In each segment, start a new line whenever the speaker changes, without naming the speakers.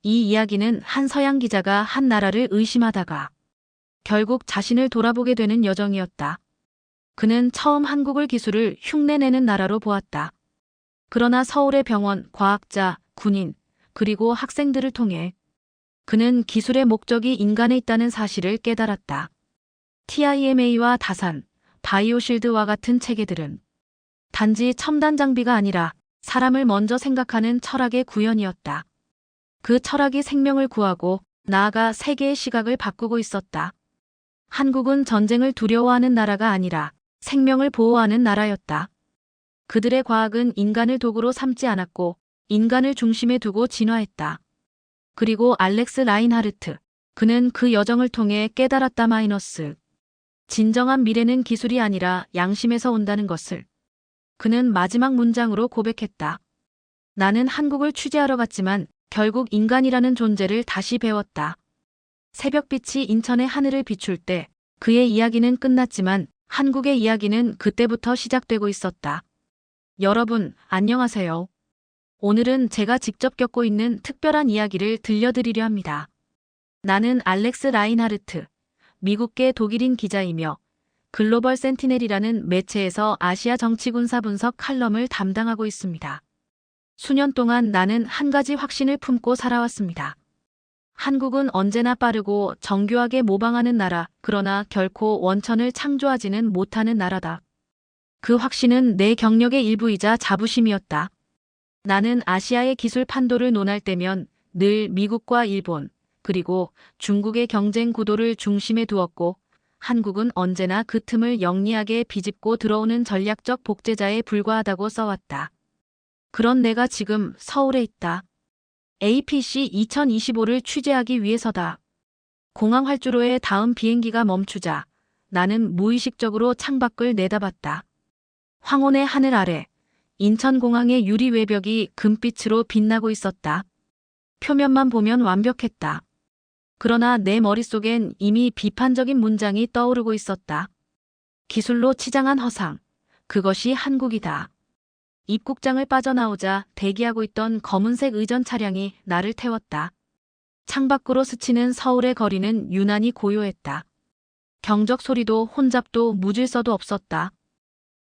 이 이야기는 한 서양 기자가 한 나라를 의심하다가 결국 자신을 돌아보게 되는 여정이었다. 그는 처음 한국을 기술을 흉내내는 나라로 보았다. 그러나 서울의 병원, 과학자, 군인, 그리고 학생들을 통해 그는 기술의 목적이 인간에 있다는 사실을 깨달았다. TIMA와 다산, 바이오실드와 같은 체계들은 단지 첨단 장비가 아니라 사람을 먼저 생각하는 철학의 구현이었다. 그 철학이 생명을 구하고 나아가 세계의 시각을 바꾸고 있었다. 한국은 전쟁을 두려워하는 나라가 아니라 생명을 보호하는 나라였다. 그들의 과학은 인간을 도구로 삼지 않았고 인간을 중심에 두고 진화했다. 그리고 알렉스 라인하르트, 그는 그 여정을 통해 깨달았다. 진정한 미래는 기술이 아니라 양심에서 온다는 것을. 그는 마지막 문장으로 고백했다. 나는 한국을 취재하러 갔지만 결국 인간이라는 존재를 다시 배웠다. 새벽빛이 인천의 하늘을 비출 때 그의 이야기는 끝났지만 한국의 이야기는 그때부터 시작되고 있었다. 여러분, 안녕하세요. 오늘은 제가 직접 겪고 있는 특별한 이야기를 들려드리려 합니다. 나는 알렉스 라인하르트, 미국계 독일인 기자이며 글로벌 센티넬이라는 매체에서 아시아 정치 군사 분석 칼럼을 담당하고 있습니다. 수년 동안 나는 한 가지 확신을 품고 살아왔습니다. 한국은 언제나 빠르고 정교하게 모방하는 나라, 그러나 결코 원천을 창조하지는 못하는 나라다. 그 확신은 내 경력의 일부이자 자부심이었다. 나는 아시아의 기술 판도를 논할 때면 늘 미국과 일본, 그리고 중국의 경쟁 구도를 중심에 두었고, 한국은 언제나 그 틈을 영리하게 비집고 들어오는 전략적 복제자에 불과하다고 써왔다. 그런 내가 지금 서울에 있다. APC 2025를 취재하기 위해서다. 공항 활주로의 다음 비행기가 멈추자 나는 무의식적으로 창밖을 내다봤다. 황혼의 하늘 아래 인천공항의 유리 외벽이 금빛으로 빛나고 있었다. 표면만 보면 완벽했다. 그러나 내 머릿속엔 이미 비판적인 문장이 떠오르고 있었다. 기술로 치장한 허상, 그것이 한국이다. 입국장을 빠져나오자 대기하고 있던 검은색 의전 차량이 나를 태웠다. 창밖으로 스치는 서울의 거리는 유난히 고요했다. 경적 소리도 혼잡도 무질서도 없었다.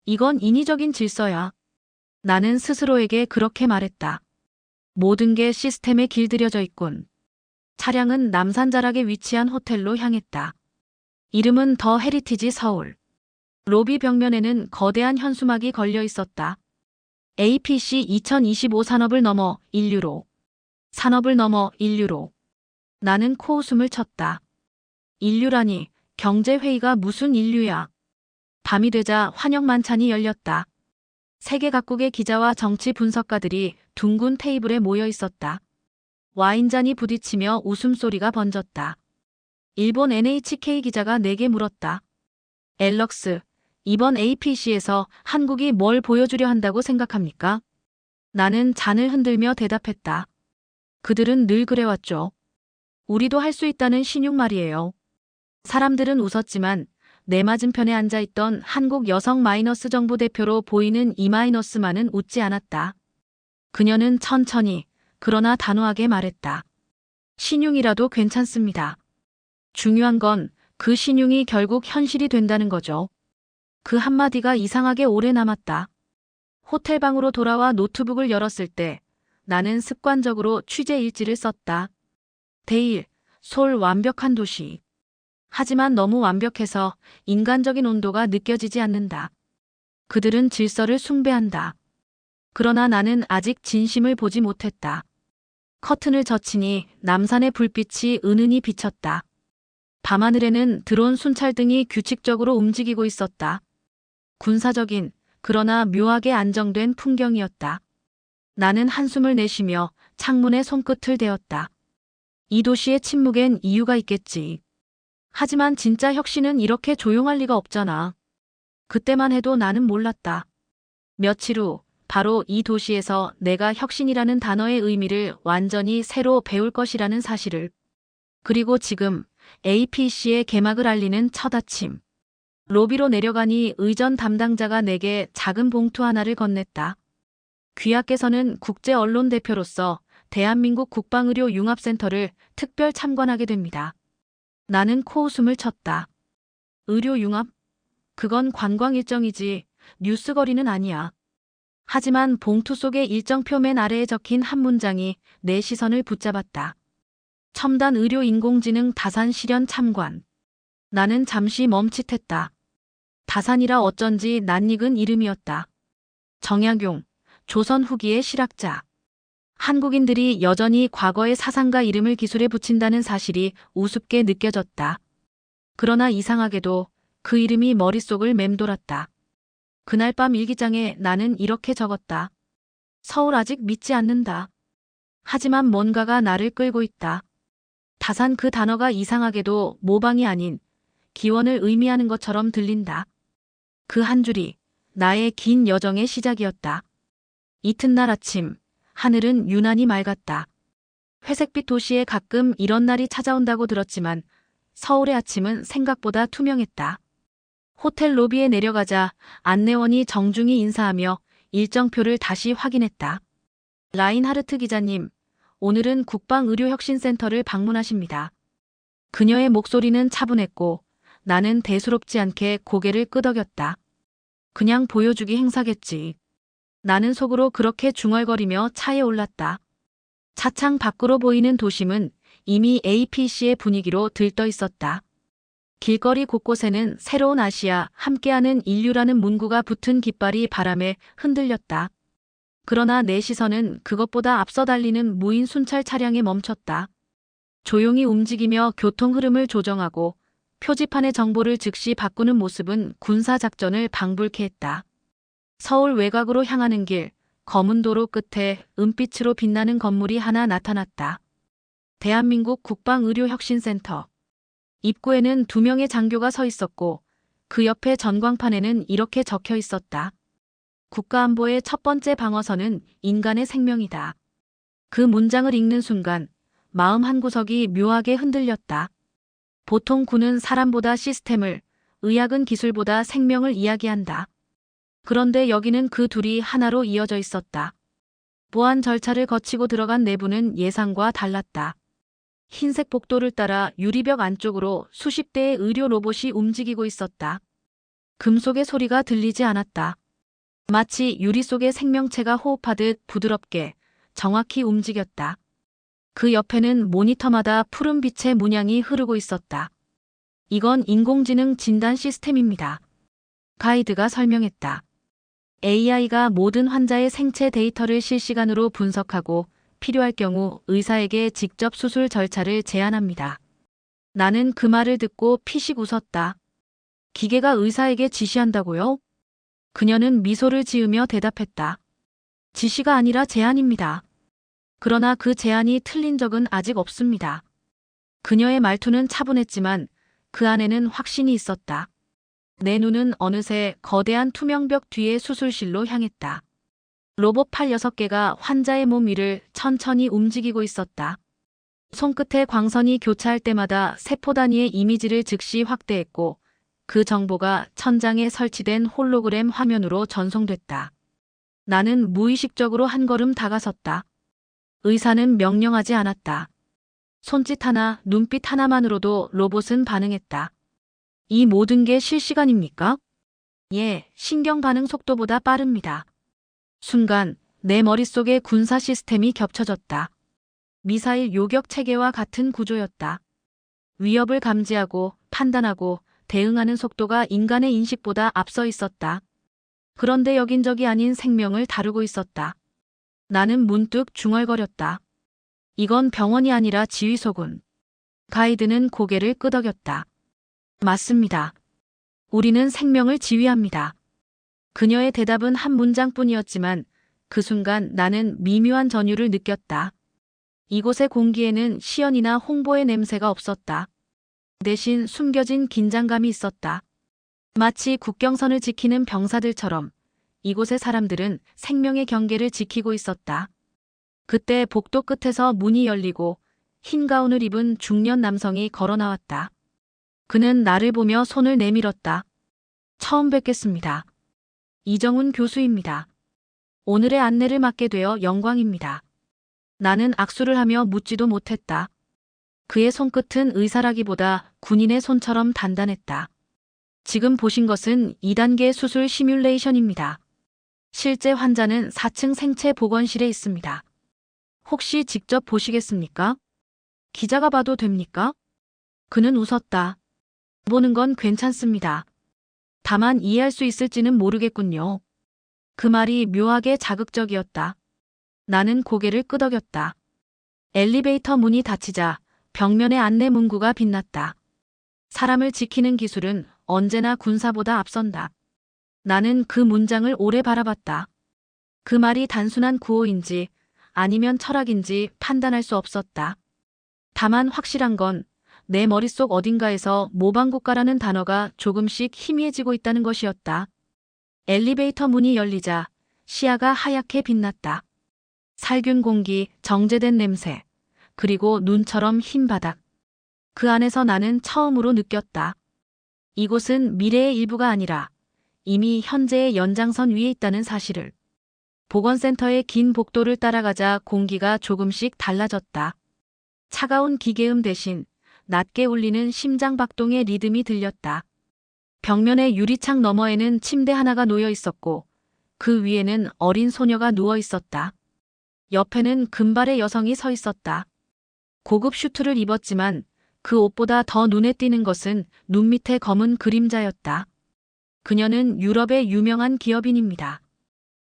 이건 인위적인 질서야. 나는 스스로에게 그렇게 말했다. 모든 게 시스템에 길들여져 있군. 차량은 남산자락에 위치한 호텔로 향했다. 이름은 더 헤리티지 서울. 로비 벽면에는 거대한 현수막이 걸려 있었다. APC 2025 산업을 넘어 인류로. 산업을 넘어 인류로. 나는 코웃음을 쳤다. 인류라니, 경제회의가 무슨 인류야. 밤이 되자 환영 만찬이 열렸다. 세계 각국의 기자와 정치 분석가들이 둥근 테이블에 모여 있었다. 와인잔이 부딪히며 웃음소리가 번졌다. 일본 NHK 기자가 내게 물었다. 앨럭스, 이번 APC에서 한국이 뭘 보여주려 한다고 생각합니까? 나는 잔을 흔들며 대답했다. 그들은 늘 그래왔죠. 우리도 할 수 있다는 신용 말이에요. 사람들은 웃었지만 내 맞은편에 앉아있던 한국 여성 마이너스 정부 대표로 보이는 이마이너스만은 웃지 않았다. 그녀는 천천히 그러나 단호하게 말했다. 신용이라도 괜찮습니다. 중요한 건 그 신용이 결국 현실이 된다는 거죠. 그 한마디가 이상하게 오래 남았다. 호텔방으로 돌아와 노트북을 열었을 때 나는 습관적으로 취재 일지를 썼다. 데일, 솔 완벽한 도시. 하지만 너무 완벽해서 인간적인 온도가 느껴지지 않는다. 그들은 질서를 숭배한다. 그러나 나는 아직 진심을 보지 못했다. 커튼을 젖히니 남산의 불빛이 은은히 비쳤다. 밤하늘에는 드론 순찰등이 규칙적으로 움직이고 있었다. 군사적인, 그러나 묘하게 안정된 풍경이었다. 나는 한숨을 내쉬며 창문에 손끝을 대었다. 이 도시의 침묵엔 이유가 있겠지. 하지만 진짜 혁신은 이렇게 조용할 리가 없잖아. 그때만 해도 나는 몰랐다. 며칠 후 바로 이 도시에서 내가 혁신이라는 단어의 의미를 완전히 새로 배울 것이라는 사실을. 그리고 지금 APC의 개막을 알리는 첫 아침. 로비로 내려가니 의전 담당자가 내게 작은 봉투 하나를 건넸다. 귀하께서는 국제 언론 대표로서 대한민국 국방의료융합센터를 특별 참관하게 됩니다. 나는 코웃음을 쳤다. 의료융합? 그건 관광 일정이지 뉴스거리는 아니야. 하지만 봉투 속의 일정표 맨 아래에 적힌 한 문장이 내 시선을 붙잡았다. 첨단 의료 인공지능 다산 실현 참관. 나는 잠시 멈칫했다. 다산이라 어쩐지 낯익은 이름이었다. 정약용, 조선 후기의 실학자. 한국인들이 여전히 과거의 사상가 이름을 기술에 붙인다는 사실이 우습게 느껴졌다. 그러나 이상하게도 그 이름이 머릿속을 맴돌았다. 그날 밤 일기장에 나는 이렇게 적었다. 서울 아직 믿지 않는다. 하지만 뭔가가 나를 끌고 있다. 다산 그 단어가 이상하게도 모방이 아닌 기원을 의미하는 것처럼 들린다. 그 한 줄이 나의 긴 여정의 시작이었다. 이튿날 아침, 하늘은 유난히 맑았다. 회색빛 도시에 가끔 이런 날이 찾아온다고 들었지만 서울의 아침은 생각보다 투명했다. 호텔 로비에 내려가자 안내원이 정중히 인사하며 일정표를 다시 확인했다. 라인하르트 기자님, 오늘은 국방의료혁신센터를 방문하십니다. 그녀의 목소리는 차분했고 나는 대수롭지 않게 고개를 끄덕였다. 그냥 보여주기 행사겠지. 나는 속으로 그렇게 중얼거리며 차에 올랐다. 차창 밖으로 보이는 도심은 이미 APC의 분위기로 들떠 있었다. 길거리 곳곳에는 새로운 아시아, 함께하는 인류라는 문구가 붙은 깃발이 바람에 흔들렸다. 그러나 내 시선은 그것보다 앞서 달리는 무인 순찰 차량에 멈췄다. 조용히 움직이며 교통 흐름을 조정하고 표지판의 정보를 즉시 바꾸는 모습은 군사작전을 방불케 했다. 서울 외곽으로 향하는 길, 검은 도로 끝에 은빛으로 빛나는 건물이 하나 나타났다. 대한민국 국방의료혁신센터. 입구에는 2명의 장교가 서 있었고 그 옆에 전광판에는 이렇게 적혀 있었다. 국가안보의 첫 번째 방어선은 인간의 생명이다. 그 문장을 읽는 순간 마음 한구석이 묘하게 흔들렸다. 보통 군은 사람보다 시스템을, 의학은 기술보다 생명을 이야기한다. 그런데 여기는 그 둘이 하나로 이어져 있었다. 보안 절차를 거치고 들어간 내부는 예상과 달랐다. 흰색 복도를 따라 유리벽 안쪽으로 수십 대의 의료 로봇이 움직이고 있었다. 금속의 소리가 들리지 않았다. 마치 유리 속의 생명체가 호흡하듯 부드럽게, 정확히 움직였다. 그 옆에는 모니터마다 푸른 빛의 문양이 흐르고 있었다. 이건 인공지능 진단 시스템입니다. 가이드가 설명했다. AI가 모든 환자의 생체 데이터를 실시간으로 분석하고 필요할 경우 의사에게 직접 수술 절차를 제안합니다. 나는 그 말을 듣고 피식 웃었다. 기계가 의사에게 지시한다고요? 그녀는 미소를 지으며 대답했다. 지시가 아니라 제안입니다. 그러나 그 제안이 틀린 적은 아직 없습니다. 그녀의 말투는 차분했지만 그 안에는 확신이 있었다. 내 눈은 어느새 거대한 투명벽 뒤의 수술실로 향했다. 로봇 팔 6개가 환자의 몸 위를 천천히 움직이고 있었다. 손끝에 광선이 교차할 때마다 세포 단위의 이미지를 즉시 확대했고 그 정보가 천장에 설치된 홀로그램 화면으로 전송됐다. 나는 무의식적으로 한 걸음 다가섰다. 의사는 명령하지 않았다. 손짓 하나, 눈빛 하나만으로도 로봇은 반응했다. 이 모든 게 실시간입니까? 예, 신경 반응 속도보다 빠릅니다. 순간 내 머릿속에 군사 시스템이 겹쳐졌다. 미사일 요격 체계와 같은 구조였다. 위협을 감지하고 판단하고 대응하는 속도가 인간의 인식보다 앞서 있었다. 그런데 여긴저기 아닌 생명을 다루고 있었다. 나는 문득 중얼거렸다. 이건 병원이 아니라 지휘소군. 가이드는 고개를 끄덕였다. 맞습니다. 우리는 생명을 지휘합니다. 그녀의 대답은 한 문장뿐이었지만 그 순간 나는 미묘한 전율을 느꼈다. 이곳의 공기에는 시연이나 홍보의 냄새가 없었다. 대신 숨겨진 긴장감이 있었다. 마치 국경선을 지키는 병사들처럼 이곳의 사람들은 생명의 경계를 지키고 있었다. 그때 복도 끝에서 문이 열리고 흰 가운을 입은 중년 남성이 걸어 나왔다. 그는 나를 보며 손을 내밀었다. 처음 뵙겠습니다. 이정훈 교수입니다. 오늘의 안내를 맡게 되어 영광입니다. 나는 악수를 하며 묻지도 못했다. 그의 손끝은 의사라기보다 군인의 손처럼 단단했다. 지금 보신 것은 2단계 수술 시뮬레이션입니다. 실제 환자는 4층 생체 보건실에 있습니다. 혹시 직접 보시겠습니까? 기자가 봐도 됩니까? 그는 웃었다. 보는 건 괜찮습니다. 다만 이해할 수 있을지는 모르겠군요. 그 말이 묘하게 자극적이었다. 나는 고개를 끄덕였다. 엘리베이터 문이 닫히자 벽면의 안내 문구가 빛났다. 사람을 지키는 기술은 언제나 군사보다 앞선다. 나는 그 문장을 오래 바라봤다. 그 말이 단순한 구호인지 아니면 철학인지 판단할 수 없었다. 다만 확실한 건 내 머릿속 어딘가에서 모방국가라는 단어가 조금씩 희미해지고 있다는 것이었다. 엘리베이터 문이 열리자 시야가 하얗게 빛났다. 살균 공기, 정제된 냄새, 그리고 눈처럼 흰 바닥. 그 안에서 나는 처음으로 느꼈다. 이곳은 미래의 일부가 아니라 이미 현재의 연장선 위에 있다는 사실을. 보건센터의 긴 복도를 따라가자 공기가 조금씩 달라졌다. 차가운 기계음 대신 낮게 울리는 심장박동의 리듬이 들렸다. 벽면의 유리창 너머에는 침대 하나가 놓여 있었고 그 위에는 어린 소녀가 누워 있었다. 옆에는 금발의 여성이 서 있었다. 고급 슈트를 입었지만 그 옷보다 더 눈에 띄는 것은 눈 밑의 검은 그림자였다. 그녀는 유럽의 유명한 기업인입니다.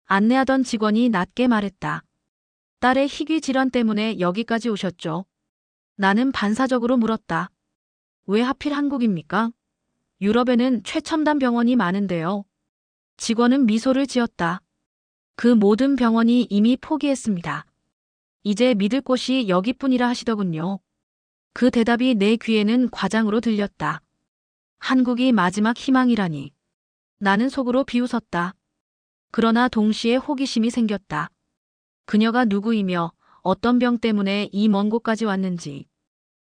안내하던 직원이 낮게 말했다. 딸의 희귀 질환 때문에 여기까지 오셨죠? 나는 반사적으로 물었다. 왜 하필 한국입니까? 유럽에는 최첨단 병원이 많은데요. 직원은 미소를 지었다. 그 모든 병원이 이미 포기했습니다. 이제 믿을 곳이 여기뿐이라 하시더군요. 그 대답이 내 귀에는 과장으로 들렸다. 한국이 마지막 희망이라니. 나는 속으로 비웃었다. 그러나 동시에 호기심이 생겼다. 그녀가 누구이며 어떤 병 때문에 이 먼 곳까지 왔는지.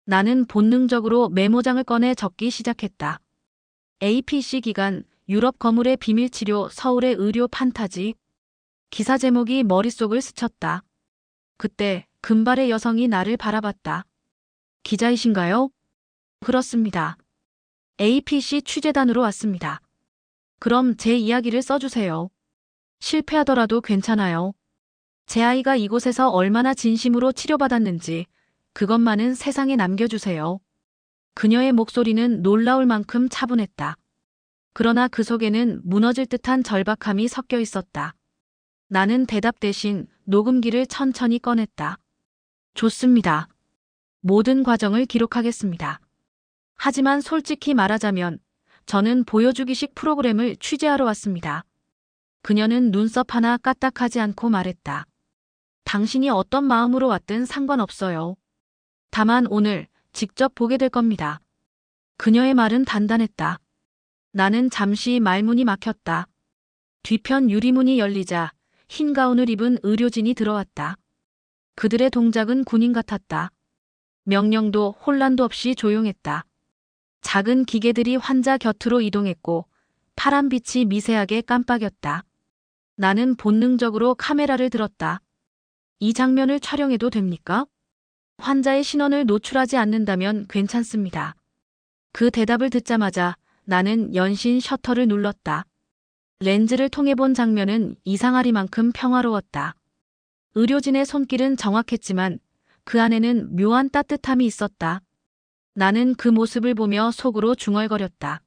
나는 본능적으로 메모장을 꺼내 적기 시작했다. APC 기간, 유럽 거물의 비밀치료, 서울의 의료 판타지. 기사 제목이 머릿속을 스쳤다. 그때 금발의 여성이 나를 바라봤다. 기자이신가요? 그렇습니다. APC 취재단으로 왔습니다. 그럼 제 이야기를 써주세요. 실패하더라도 괜찮아요. 제 아이가 이곳에서 얼마나 진심으로 치료받았는지 그것만은 세상에 남겨주세요. 그녀의 목소리는 놀라울 만큼 차분했다. 그러나 그 속에는 무너질 듯한 절박함이 섞여 있었다. 나는 대답 대신 녹음기를 천천히 꺼냈다. 좋습니다. 모든 과정을 기록하겠습니다. 하지만 솔직히 말하자면 저는 보여주기식 프로그램을 취재하러 왔습니다. 그녀는 눈썹 하나 까딱하지 않고 말했다. 당신이 어떤 마음으로 왔든 상관없어요. 다만 오늘 직접 보게 될 겁니다. 그녀의 말은 단단했다. 나는 잠시 말문이 막혔다. 뒤편 유리문이 열리자 흰 가운을 입은 의료진이 들어왔다. 그들의 동작은 군인 같았다. 명령도 혼란도 없이 조용했다. 작은 기계들이 환자 곁으로 이동했고 파란 빛이 미세하게 깜빡였다. 나는 본능적으로 카메라를 들었다. 이 장면을 촬영해도 됩니까? 환자의 신원을 노출하지 않는다면 괜찮습니다. 그 대답을 듣자마자 나는 연신 셔터를 눌렀다. 렌즈를 통해 본 장면은 이상하리만큼 평화로웠다. 의료진의 손길은 정확했지만 그 안에는 묘한 따뜻함이 있었다. 나는 그 모습을 보며 속으로 중얼거렸다.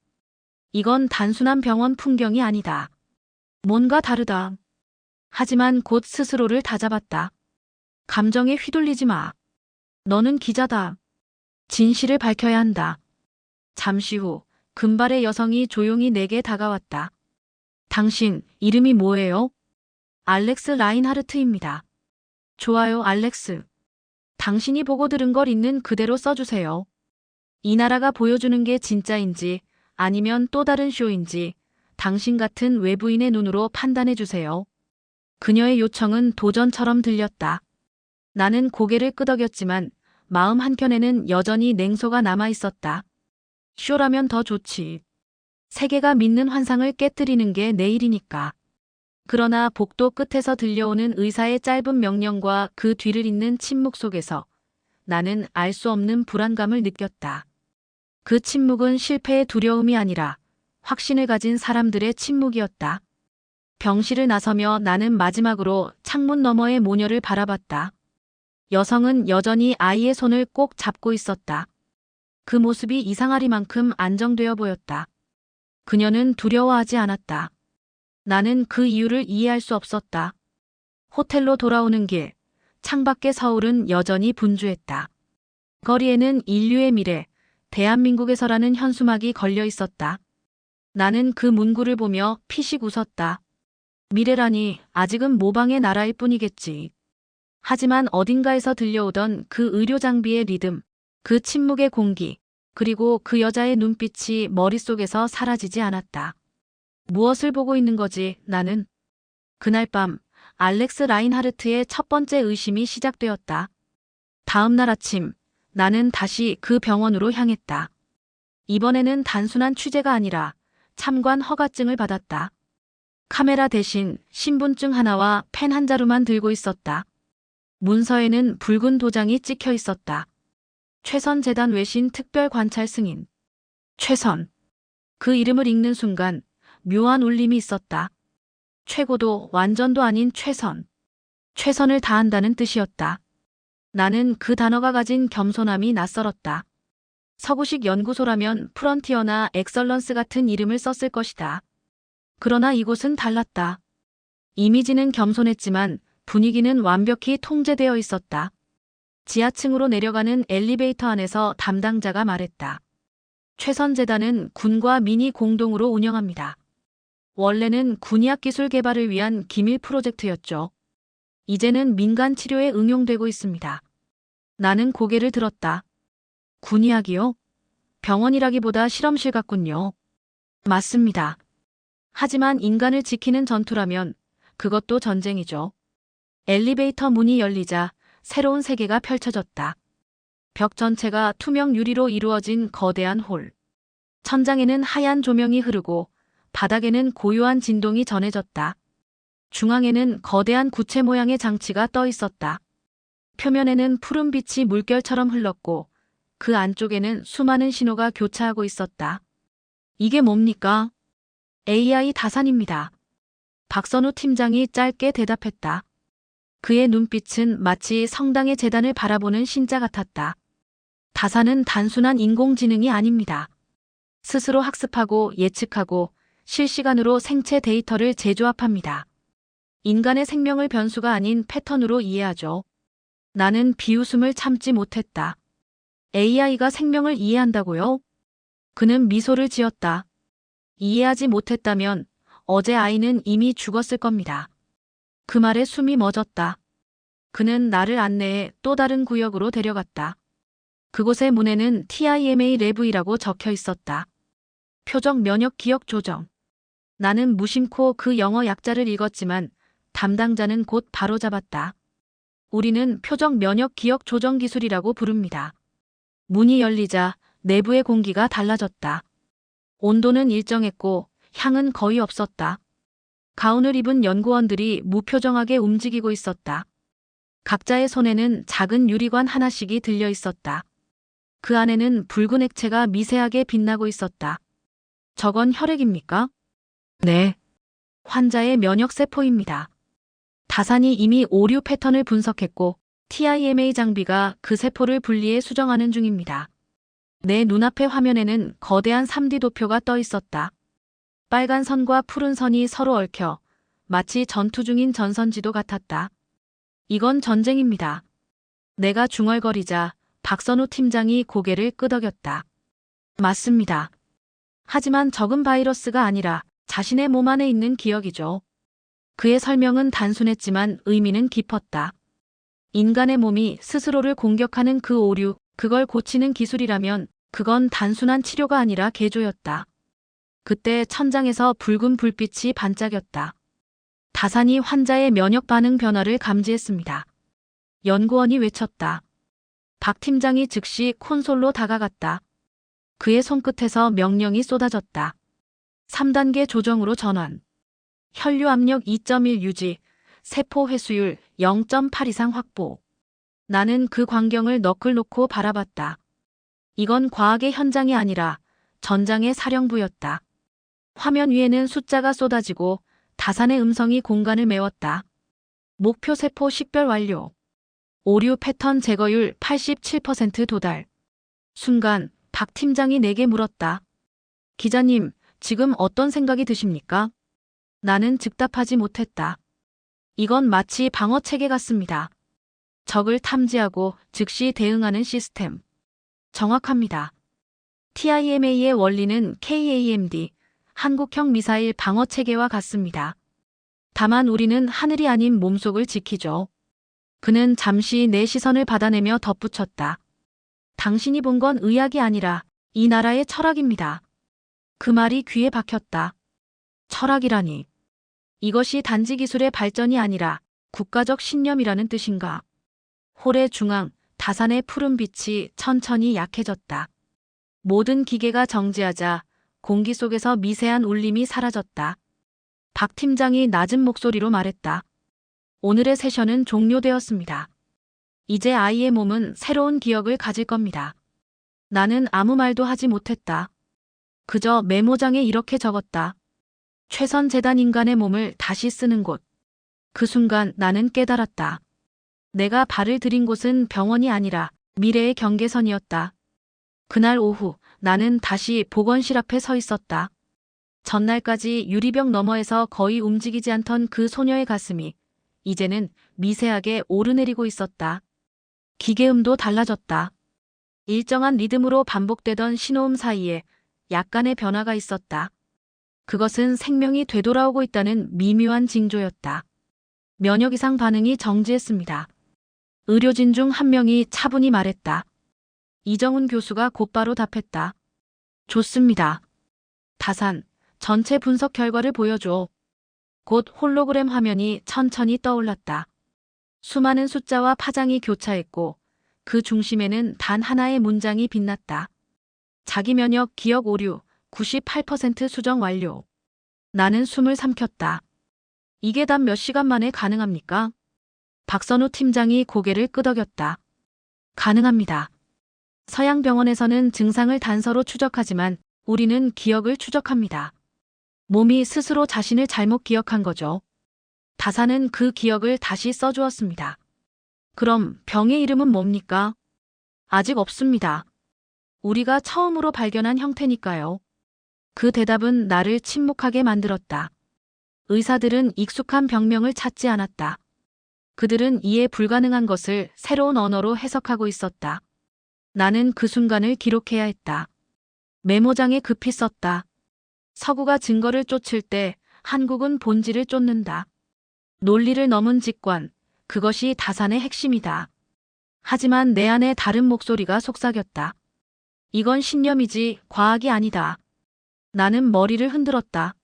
이건 단순한 병원 풍경이 아니다. 뭔가 다르다. 하지만 곧 스스로를 다잡았다. 감정에 휘둘리지 마. 너는 기자다. 진실을 밝혀야 한다. 잠시 후 금발의 여성이 조용히 내게 다가왔다. 당신 이름이 뭐예요? 알렉스 라인하르트입니다. 좋아요, 알렉스. 당신이 보고 들은 걸 있는 그대로 써주세요. 이 나라가 보여주는 게 진짜인지 아니면 또 다른 쇼인지 당신 같은 외부인의 눈으로 판단해 주세요. 그녀의 요청은 도전처럼 들렸다. 나는 고개를 끄덕였지만 마음 한켠에는 여전히 냉소가 남아 있었다. 쇼라면 더 좋지. 세계가 믿는 환상을 깨뜨리는 게 내 일이니까. 그러나 복도 끝에서 들려오는 의사의 짧은 명령과 그 뒤를 잇는 침묵 속에서 나는 알 수 없는 불안감을 느꼈다. 그 침묵은 실패의 두려움이 아니라 확신을 가진 사람들의 침묵이었다. 병실을 나서며 나는 마지막으로 창문 너머의 모녀를 바라봤다. 여성은 여전히 아이의 손을 꼭 잡고 있었다. 그 모습이 이상하리만큼 안정되어 보였다. 그녀는 두려워하지 않았다. 나는 그 이유를 이해할 수 없었다. 호텔로 돌아오는 길, 창밖의 서울은 여전히 분주했다. 거리에는 인류의 미래, 대한민국에서라는 현수막이 걸려 있었다. 나는 그 문구를 보며 피식 웃었다. 미래라니 아직은 모방의 나라일 뿐이겠지. 하지만 어딘가에서 들려오던 그 의료 장비의 리듬, 그 침묵의 공기, 그리고 그 여자의 눈빛이 머릿속에서 사라지지 않았다. 무엇을 보고 있는 거지, 나는? 그날 밤, 알렉스 라인하르트의 첫 번째 의심이 시작되었다. 다음 날 아침, 나는 다시 그 병원으로 향했다. 이번에는 단순한 취재가 아니라 참관 허가증을 받았다. 카메라 대신 신분증 하나와 펜 한 자루만 들고 있었다. 문서에는 붉은 도장이 찍혀 있었다. 최선 재단 외신 특별 관찰 승인. 최선. 그 이름을 읽는 순간 묘한 울림이 있었다. 최고도 완전도 아닌 최선. 최선을 다한다는 뜻이었다. 나는 그 단어가 가진 겸손함이 낯설었다. 서구식 연구소라면 프런티어나 엑설런스 같은 이름을 썼을 것이다. 그러나 이곳은 달랐다. 이미지는 겸손했지만 분위기는 완벽히 통제되어 있었다. 지하층으로 내려가는 엘리베이터 안에서 담당자가 말했다. 최선재단은 군과 민이 공동으로 운영합니다. 원래는 군의학 기술 개발을 위한 기밀 프로젝트였죠. 이제는 민간 치료에 응용되고 있습니다. 나는 고개를 들었다. 군의학이요? 병원이라기보다 실험실 같군요. 맞습니다. 하지만 인간을 지키는 전투라면 그것도 전쟁이죠. 엘리베이터 문이 열리자 새로운 세계가 펼쳐졌다. 벽 전체가 투명 유리로 이루어진 거대한 홀. 천장에는 하얀 조명이 흐르고 바닥에는 고요한 진동이 전해졌다. 중앙에는 거대한 구체 모양의 장치가 떠 있었다. 표면에는 푸른 빛이 물결처럼 흘렀고 그 안쪽에는 수많은 신호가 교차하고 있었다. 이게 뭡니까? AI 다산입니다. 박선우 팀장이 짧게 대답했다. 그의 눈빛은 마치 성당의 재단을 바라보는 신자 같았다. 다산은 단순한 인공지능이 아닙니다. 스스로 학습하고 예측하고 실시간으로 생체 데이터를 재조합합니다. 인간의 생명을 변수가 아닌 패턴으로 이해하죠. 나는 비웃음을 참지 못했다. AI가 생명을 이해한다고요? 그는 미소를 지었다. 이해하지 못했다면 어제 아이는 이미 죽었을 겁니다. 그 말에 숨이 멎었다. 그는 나를 안내해 또 다른 구역으로 데려갔다. 그곳의 문에는 TIMA 랩이라고 적혀 있었다. 표적 면역 기억 조정. 나는 무심코 그 영어 약자를 읽었지만 담당자는 곧 바로잡았다. 우리는 표적 면역 기억 조정 기술이라고 부릅니다. 문이 열리자 내부의 공기가 달라졌다. 온도는 일정했고 향은 거의 없었다. 가운을 입은 연구원들이 무표정하게 움직이고 있었다. 각자의 손에는 작은 유리관 하나씩이 들려 있었다. 그 안에는 붉은 액체가 미세하게 빛나고 있었다. 저건 혈액입니까? 네. 환자의 면역세포입니다. 다산이 이미 오류 패턴을 분석했고 TIMA 장비가 그 세포를 분리해 수정하는 중입니다. 내 눈앞의 화면에는 거대한 3D 도표가 떠 있었다. 빨간 선과 푸른 선이 서로 얽혀 마치 전투 중인 전선지도 같았다. 이건 전쟁입니다. 내가 중얼거리자 박선우 팀장이 고개를 끄덕였다. 맞습니다. 하지만 적은 바이러스가 아니라 자신의 몸 안에 있는 기억이죠. 그의 설명은 단순했지만 의미는 깊었다. 인간의 몸이 스스로를 공격하는 그 오류, 그걸 고치는 기술이라면 그건 단순한 치료가 아니라 개조였다. 그때 천장에서 붉은 불빛이 반짝였다. 다산이 환자의 면역 반응 변화를 감지했습니다. 연구원이 외쳤다. 박 팀장이 즉시 콘솔로 다가갔다. 그의 손끝에서 명령이 쏟아졌다. 3단계 조정으로 전환. 혈류 압력 2.1 유지, 세포 회수율 0.8 이상 확보. 나는 그 광경을 넋을 놓고 바라봤다. 이건 과학의 현장이 아니라 전장의 사령부였다. 화면 위에는 숫자가 쏟아지고 다산의 음성이 공간을 메웠다. 목표 세포 식별 완료. 오류 패턴 제거율 87% 도달. 순간 박 팀장이 내게 물었다. 기자님, 지금 어떤 생각이 드십니까? 나는 즉답하지 못했다. 이건 마치 방어 체계 같습니다. 적을 탐지하고 즉시 대응하는 시스템. 정확합니다. TIMA의 원리는 KAMD, 한국형 미사일 방어 체계와 같습니다. 다만 우리는 하늘이 아닌 몸속을 지키죠. 그는 잠시 내 시선을 받아내며 덧붙였다. 당신이 본 건 의학이 아니라 이 나라의 철학입니다. 그 말이 귀에 박혔다. 철학이라니. 이것이 단지 기술의 발전이 아니라 국가적 신념이라는 뜻인가. 홀의 중앙, 다산의 푸른 빛이 천천히 약해졌다. 모든 기계가 정지하자 공기 속에서 미세한 울림이 사라졌다. 박 팀장이 낮은 목소리로 말했다. 오늘의 세션은 종료되었습니다. 이제 아이의 몸은 새로운 기억을 가질 겁니다. 나는 아무 말도 하지 못했다. 그저 메모장에 이렇게 적었다. 최선 재단 인간의 몸을 다시 쓰는 곳. 그 순간 나는 깨달았다. 내가 발을 들인 곳은 병원이 아니라 미래의 경계선이었다. 그날 오후 나는 다시 보건실 앞에 서 있었다. 전날까지 유리병 너머에서 거의 움직이지 않던 그 소녀의 가슴이 이제는 미세하게 오르내리고 있었다. 기계음도 달라졌다. 일정한 리듬으로 반복되던 신호음 사이에 약간의 변화가 있었다. 그것은 생명이 되돌아오고 있다는 미묘한 징조였다. 면역 이상 반응이 정지했습니다. 의료진 중 한 명이 차분히 말했다. 이정훈 교수가 곧바로 답했다. 좋습니다. 다산, 전체 분석 결과를 보여줘. 곧 홀로그램 화면이 천천히 떠올랐다. 수많은 숫자와 파장이 교차했고 그 중심에는 단 하나의 문장이 빛났다. 자기 면역 기억 오류 98% 수정 완료. 나는 숨을 삼켰다. 이게 단 몇 시간 만에 가능합니까? 박선우 팀장이 고개를 끄덕였다. 가능합니다. 서양병원에서는 증상을 단서로 추적하지만 우리는 기억을 추적합니다. 몸이 스스로 자신을 잘못 기억한 거죠. 다산은 그 기억을 다시 써주었습니다. 그럼 병의 이름은 뭡니까? 아직 없습니다. 우리가 처음으로 발견한 형태니까요. 그 대답은 나를 침묵하게 만들었다. 의사들은 익숙한 병명을 찾지 않았다. 그들은 이해 불가능한 것을 새로운 언어로 해석하고 있었다. 나는 그 순간을 기록해야 했다. 메모장에 급히 썼다. 서구가 증거를 쫓을 때 한국은 본질을 쫓는다. 논리를 넘은 직관, 그것이 다산의 핵심이다. 하지만 내 안에 다른 목소리가 속삭였다. 이건 신념이지 과학이 아니다. 나는 머리를 흔들었다.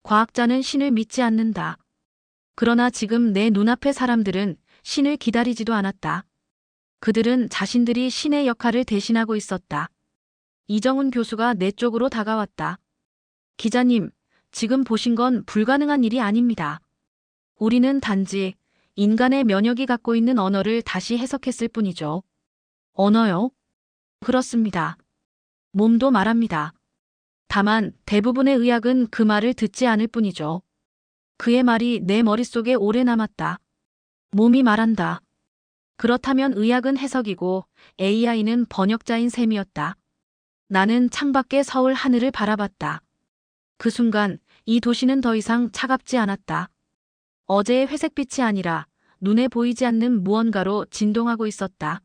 과학자는 신을 믿지 않는다. 그러나 지금 내 눈앞의 사람들은 신을 기다리지도 않았다. 그들은 자신들이 신의 역할을 대신하고 있었다. 이정훈 교수가 내 쪽으로 다가왔다. 기자님, 지금 보신 건 불가능한 일이 아닙니다. 우리는 단지 인간의 면역이 갖고 있는 언어를 다시 해석했을 뿐이죠. 언어요? 그렇습니다. 몸도 말합니다. 다만 대부분의 의학은 그 말을 듣지 않을 뿐이죠. 그의 말이 내 머릿속에 오래 남았다. 몸이 말한다. 그렇다면 의학은 해석이고 AI는 번역자인 셈이었다. 나는 창밖의 서울 하늘을 바라봤다. 그 순간 이 도시는 더 이상 차갑지 않았다. 어제의 회색빛이 아니라 눈에 보이지 않는 무언가로 진동하고 있었다.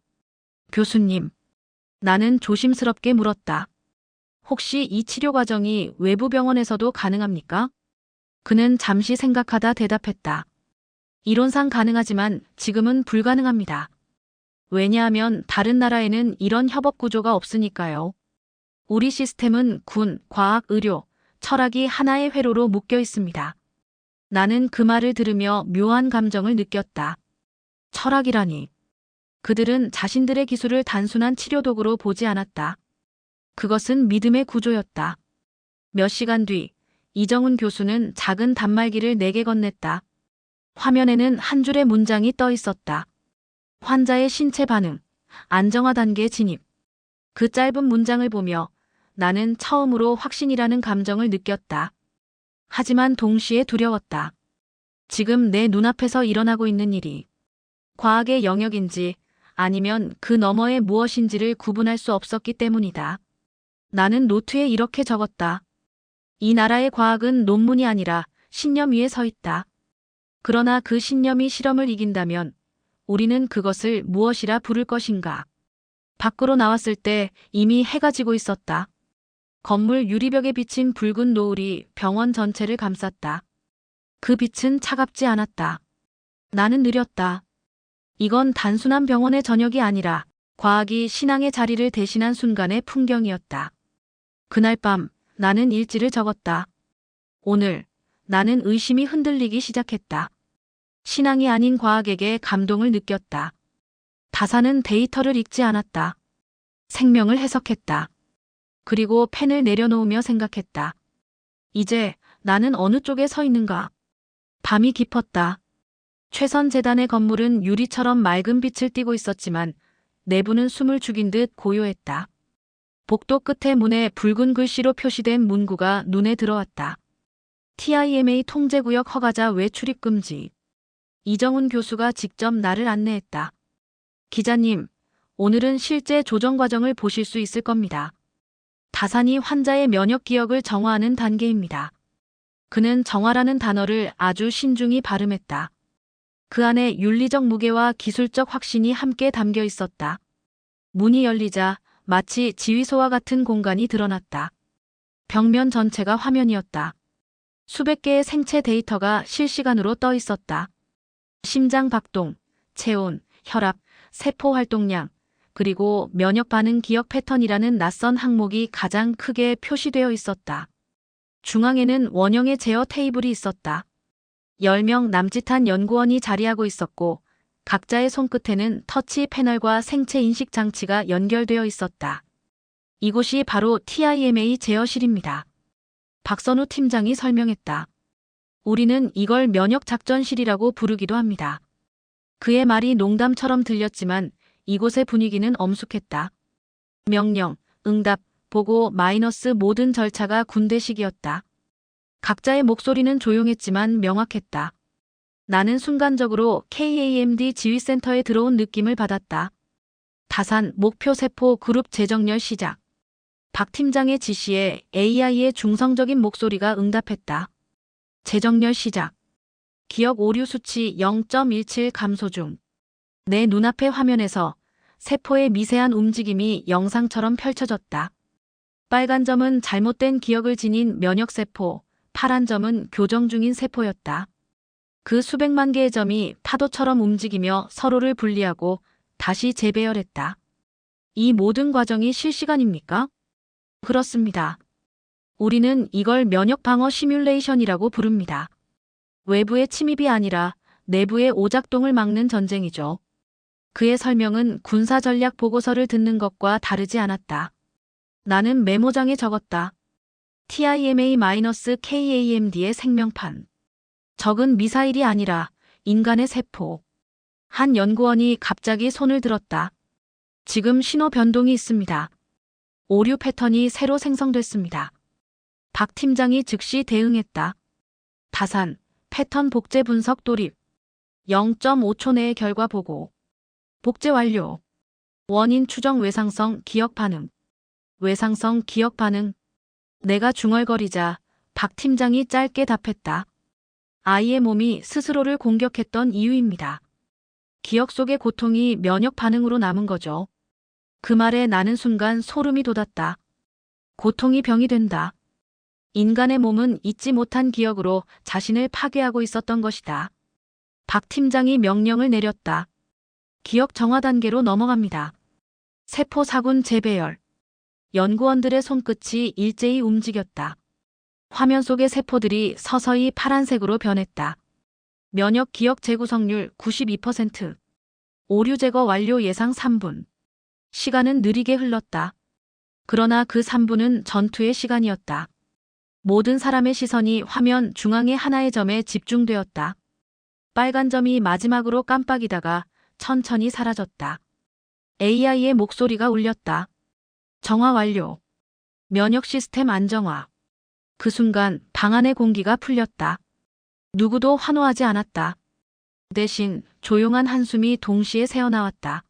교수님. 나는 조심스럽게 물었다. 혹시 이 치료 과정이 외부 병원에서도 가능합니까? 그는 잠시 생각하다 대답했다. 이론상 가능하지만 지금은 불가능합니다. 왜냐하면 다른 나라에는 이런 협업 구조가 없으니까요. 우리 시스템은 군, 과학, 의료, 철학이 하나의 회로로 묶여 있습니다. 나는 그 말을 들으며 묘한 감정을 느꼈다. 철학이라니. 그들은 자신들의 기술을 단순한 치료 도구로 보지 않았다. 그것은 믿음의 구조였다. 몇 시간 뒤 이정훈 교수는 작은 단말기를 내게 건넸다. 화면에는 한 줄의 문장이 떠 있었다. 환자의 신체 반응, 안정화 단계 진입. 그 짧은 문장을 보며 나는 처음으로 확신이라는 감정을 느꼈다. 하지만 동시에 두려웠다. 지금 내 눈앞에서 일어나고 있는 일이 과학의 영역인지 아니면 그 너머의 무엇인지를 구분할 수 없었기 때문이다. 나는 노트에 이렇게 적었다. 이 나라의 과학은 논문이 아니라 신념 위에 서 있다. 그러나 그 신념이 실험을 이긴다면 우리는 그것을 무엇이라 부를 것인가? 밖으로 나왔을 때 이미 해가 지고 있었다. 건물 유리벽에 비친 붉은 노을이 병원 전체를 감쌌다. 그 빛은 차갑지 않았다. 나는 느렸다. 이건 단순한 병원의 저녁이 아니라 과학이 신앙의 자리를 대신한 순간의 풍경이었다. 그날 밤 나는 일지를 적었다. 오늘 나는 의심이 흔들리기 시작했다. 신앙이 아닌 과학에게 감동을 느꼈다. 다사는 데이터를 읽지 않았다. 생명을 해석했다. 그리고 펜을 내려놓으며 생각했다. 이제 나는 어느 쪽에 서 있는가? 밤이 깊었다. 최선 재단의 건물은 유리처럼 맑은 빛을 띠고 있었지만 내부는 숨을 죽인 듯 고요했다. 복도 끝에 문에 붉은 글씨로 표시된 문구가 눈에 들어왔다. TIMA 통제구역 허가자 외 출입 금지. 이정훈 교수가 직접 나를 안내했다. 기자님, 오늘은 실제 조정 과정을 보실 수 있을 겁니다. 다산이 환자의 면역 기억을 정화하는 단계입니다. 그는 정화라는 단어를 아주 신중히 발음했다. 그 안에 윤리적 무게와 기술적 확신이 함께 담겨 있었다. 문이 열리자 마치 지휘소와 같은 공간이 드러났다. 벽면 전체가 화면이었다. 수백 개의 생체 데이터가 실시간으로 떠 있었다. 심장 박동, 체온, 혈압, 세포 활동량, 그리고 면역 반응 기억 패턴이라는 낯선 항목이 가장 크게 표시되어 있었다. 중앙에는 원형의 제어 테이블이 있었다. 10명 남짓한 연구원이 자리하고 있었고 각자의 손끝에는 터치 패널과 생체 인식 장치가 연결되어 있었다. 이곳이 바로 TIMA 제어실입니다. 박선우 팀장이 설명했다. 우리는 이걸 면역작전실이라고 부르기도 합니다. 그의 말이 농담처럼 들렸지만 이곳의 분위기는 엄숙했다. 명령, 응답, 보고 마이너스 모든 절차가 군대식이었다. 각자의 목소리는 조용했지만 명확했다. 나는 순간적으로 KAMD 지휘센터에 들어온 느낌을 받았다. 다산 목표 세포 그룹 재정렬 시작. 박 팀장의 지시에 AI의 중성적인 목소리가 응답했다. 재정렬 시작. 기억 오류 수치 0.17 감소 중. 내 눈앞의 화면에서 세포의 미세한 움직임이 영상처럼 펼쳐졌다. 빨간 점은 잘못된 기억을 지닌 면역세포, 파란 점은 교정 중인 세포였다. 그 수백만 개의 점이 파도처럼 움직이며 서로를 분리하고 다시 재배열했다. 이 모든 과정이 실시간입니까? 그렇습니다. 우리는 이걸 면역 방어 시뮬레이션이라고 부릅니다. 외부의 침입이 아니라 내부의 오작동을 막는 전쟁이죠. 그의 설명은 군사 전략 보고서를 듣는 것과 다르지 않았다. 나는 메모장에 적었다. TIMA-KAMD의 생명판. 적은 미사일이 아니라 인간의 세포. 한 연구원이 갑자기 손을 들었다. 지금 신호 변동이 있습니다. 오류 패턴이 새로 생성됐습니다. 박 팀장이 즉시 대응했다. 다산, 패턴 복제 분석 돌입. 0.5초 내의 결과 보고. 복제 완료. 원인 추정 외상성 기억 반응. 외상성 기억 반응. 내가 중얼거리자 박 팀장이 짧게 답했다. 아이의 몸이 스스로를 공격했던 이유입니다. 기억 속의 고통이 면역 반응으로 남은 거죠. 그 말에 나는 순간 소름이 돋았다. 고통이 병이 된다. 인간의 몸은 잊지 못한 기억으로 자신을 파괴하고 있었던 것이다. 박 팀장이 명령을 내렸다. 기억 정화 단계로 넘어갑니다. 세포 사군 재배열. 연구원들의 손끝이 일제히 움직였다. 화면 속의 세포들이 서서히 파란색으로 변했다. 면역 기억 재구성률 92%. 오류 제거 완료 예상 3분. 시간은 느리게 흘렀다. 그러나 그 3분은 전투의 시간이었다. 모든 사람의 시선이 화면 중앙의 하나의 점에 집중되었다. 빨간 점이 마지막으로 깜빡이다가 천천히 사라졌다. AI의 목소리가 울렸다. 정화 완료. 면역 시스템 안정화. 그 순간 방 안의 공기가 풀렸다. 누구도 환호하지 않았다. 대신 조용한 한숨이 동시에 새어나왔다.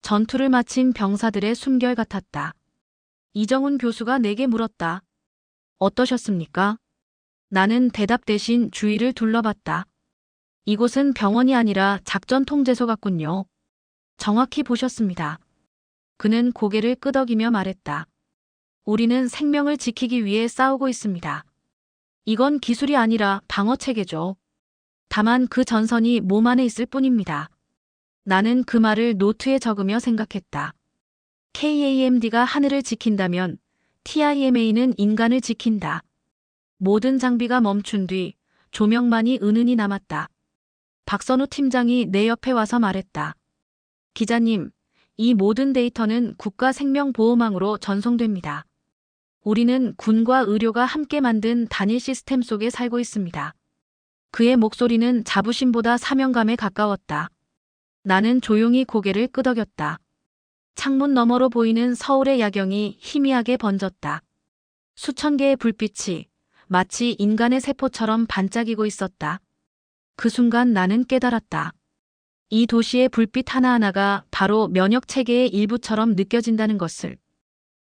전투를 마친 병사들의 숨결 같았다. 이정훈 교수가 내게 물었다. 어떠셨습니까? 나는 대답 대신 주위를 둘러봤다. 이곳은 병원이 아니라 작전 통제소 같군요. 정확히 보셨습니다. 그는 고개를 끄덕이며 말했다. 우리는 생명을 지키기 위해 싸우고 있습니다. 이건 기술이 아니라 방어 체계죠. 다만 그 전선이 몸 안에 있을 뿐입니다. 나는 그 말을 노트에 적으며 생각했다. KAMD가 하늘을 지킨다면 TIMA는 인간을 지킨다. 모든 장비가 멈춘 뒤 조명만이 은은히 남았다. 박선우 팀장이 내 옆에 와서 말했다. 기자님, 이 모든 데이터는 국가생명보호망으로 전송됩니다. 우리는 군과 의료가 함께 만든 단일 시스템 속에 살고 있습니다. 그의 목소리는 자부심보다 사명감에 가까웠다. 나는 조용히 고개를 끄덕였다. 창문 너머로 보이는 서울의 야경이 희미하게 번졌다. 수천 개의 불빛이 마치 인간의 세포처럼 반짝이고 있었다. 그 순간 나는 깨달았다. 이 도시의 불빛 하나하나가 바로 면역 체계의 일부처럼 느껴진다는 것을.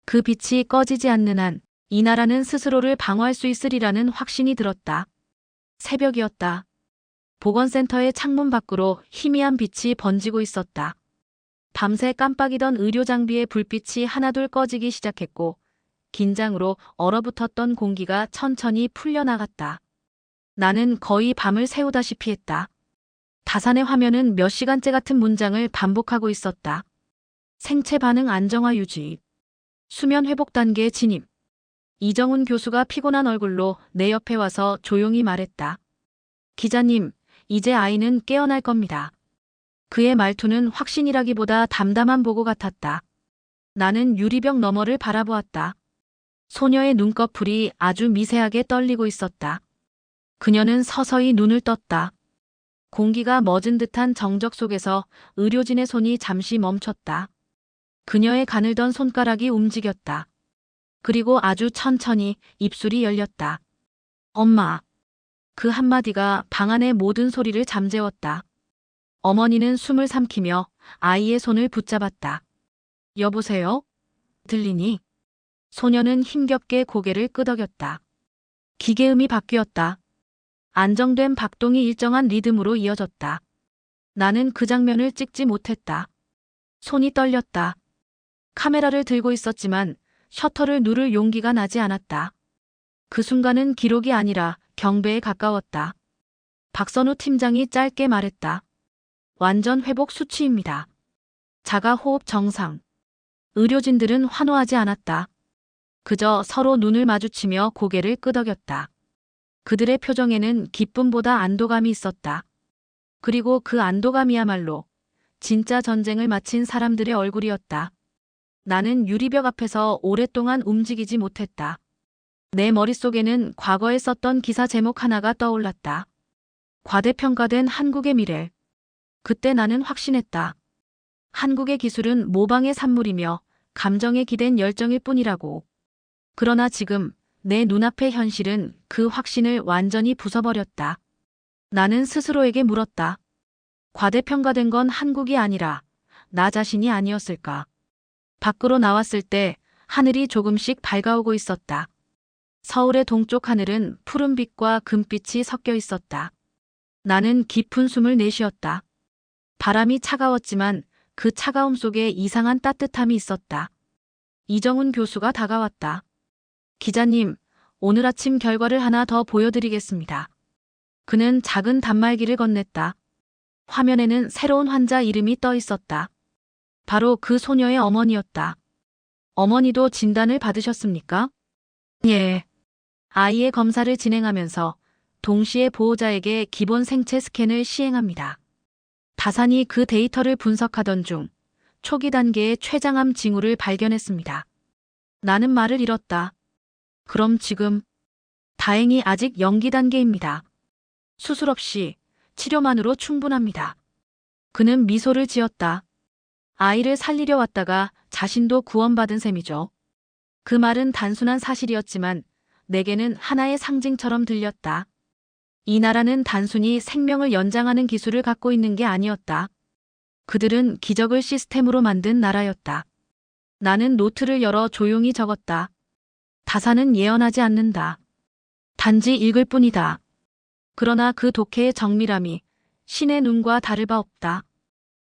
그 빛이 꺼지지 않는 한 이 나라는 스스로를 방어할 수 있으리라는 확신이 들었다. 새벽이었다. 보건센터의 창문 밖으로 희미한 빛이 번지고 있었다. 밤새 깜빡이던 의료 장비의 불빛이 하나둘 꺼지기 시작했고 긴장으로 얼어붙었던 공기가 천천히 풀려나갔다. 나는 거의 밤을 새우다시피 했다. 다산의 화면은 몇 시간째 같은 문장을 반복하고 있었다. 생체 반응 안정화 유지. 수면 회복 단계에 진입. 이정훈 교수가 피곤한 얼굴로 내 옆에 와서 조용히 말했다. 기자님, 이제 아이는 깨어날 겁니다. 그의 말투는 확신이라기보다 담담한 보고 같았다. 나는 유리벽 너머를 바라보았다. 소녀의 눈꺼풀이 아주 미세하게 떨리고 있었다. 그녀는 서서히 눈을 떴다. 공기가 멎은 듯한 정적 속에서 의료진의 손이 잠시 멈췄다. 그녀의 가늘던 손가락이 움직였다. 그리고 아주 천천히 입술이 열렸다. 엄마. 그 한마디가 방 안의 모든 소리를 잠재웠다. 어머니는 숨을 삼키며 아이의 손을 붙잡았다. 여보세요? 들리니? 소녀는 힘겹게 고개를 끄덕였다. 기계음이 바뀌었다. 안정된 박동이 일정한 리듬으로 이어졌다. 나는 그 장면을 찍지 못했다. 손이 떨렸다. 카메라를 들고 있었지만 셔터를 누를 용기가 나지 않았다. 그 순간은 기록이 아니라 경배에 가까웠다. 박선우 팀장이 짧게 말했다. 완전 회복 수치입니다. 자가 호흡 정상. 의료진들은 환호하지 않았다. 그저 서로 눈을 마주치며 고개를 끄덕였다. 그들의 표정에는 기쁨보다 안도감이 있었다. 그리고 그 안도감이야말로 진짜 전쟁을 마친 사람들의 얼굴이었다. 나는 유리벽 앞에서 오랫동안 움직이지 못했다. 내 머릿속에는 과거에 썼던 기사 제목 하나가 떠올랐다. 과대평가된 한국의 미래. 그때 나는 확신했다. 한국의 기술은 모방의 산물이며 감정에 기댄 열정일 뿐이라고. 그러나 지금 내 눈앞의 현실은 그 확신을 완전히 부숴버렸다. 나는 스스로에게 물었다. 과대평가된 건 한국이 아니라 나 자신이 아니었을까. 밖으로 나왔을 때 하늘이 조금씩 밝아오고 있었다. 서울의 동쪽 하늘은 푸른빛과 금빛이 섞여 있었다. 나는 깊은 숨을 내쉬었다. 바람이 차가웠지만 그 차가움 속에 이상한 따뜻함이 있었다. 이정훈 교수가 다가왔다. 기자님, 오늘 아침 결과를 하나 더 보여드리겠습니다. 그는 작은 단말기를 건넸다. 화면에는 새로운 환자 이름이 떠 있었다. 바로 그 소녀의 어머니였다. 어머니도 진단을 받으셨습니까? 예. 아이의 검사를 진행하면서 동시에 보호자에게 기본 생체 스캔을 시행합니다. 다산이 그 데이터를 분석하던 중 초기 단계의 췌장암 징후를 발견했습니다. 나는 말을 잃었다. 그럼 지금 다행히 아직 연기 단계입니다. 수술 없이 치료만으로 충분합니다. 그는 미소를 지었다. 아이를 살리려 왔다가 자신도 구원받은 셈이죠. 그 말은 단순한 사실이었지만 내게는 하나의 상징처럼 들렸다. 이 나라는 단순히 생명을 연장하는 기술을 갖고 있는 게 아니었다. 그들은 기적을 시스템으로 만든 나라였다. 나는 노트를 열어 조용히 적었다. 다사는 예언하지 않는다. 단지 읽을 뿐이다. 그러나 그 독해의 정밀함이 신의 눈과 다를 바 없다.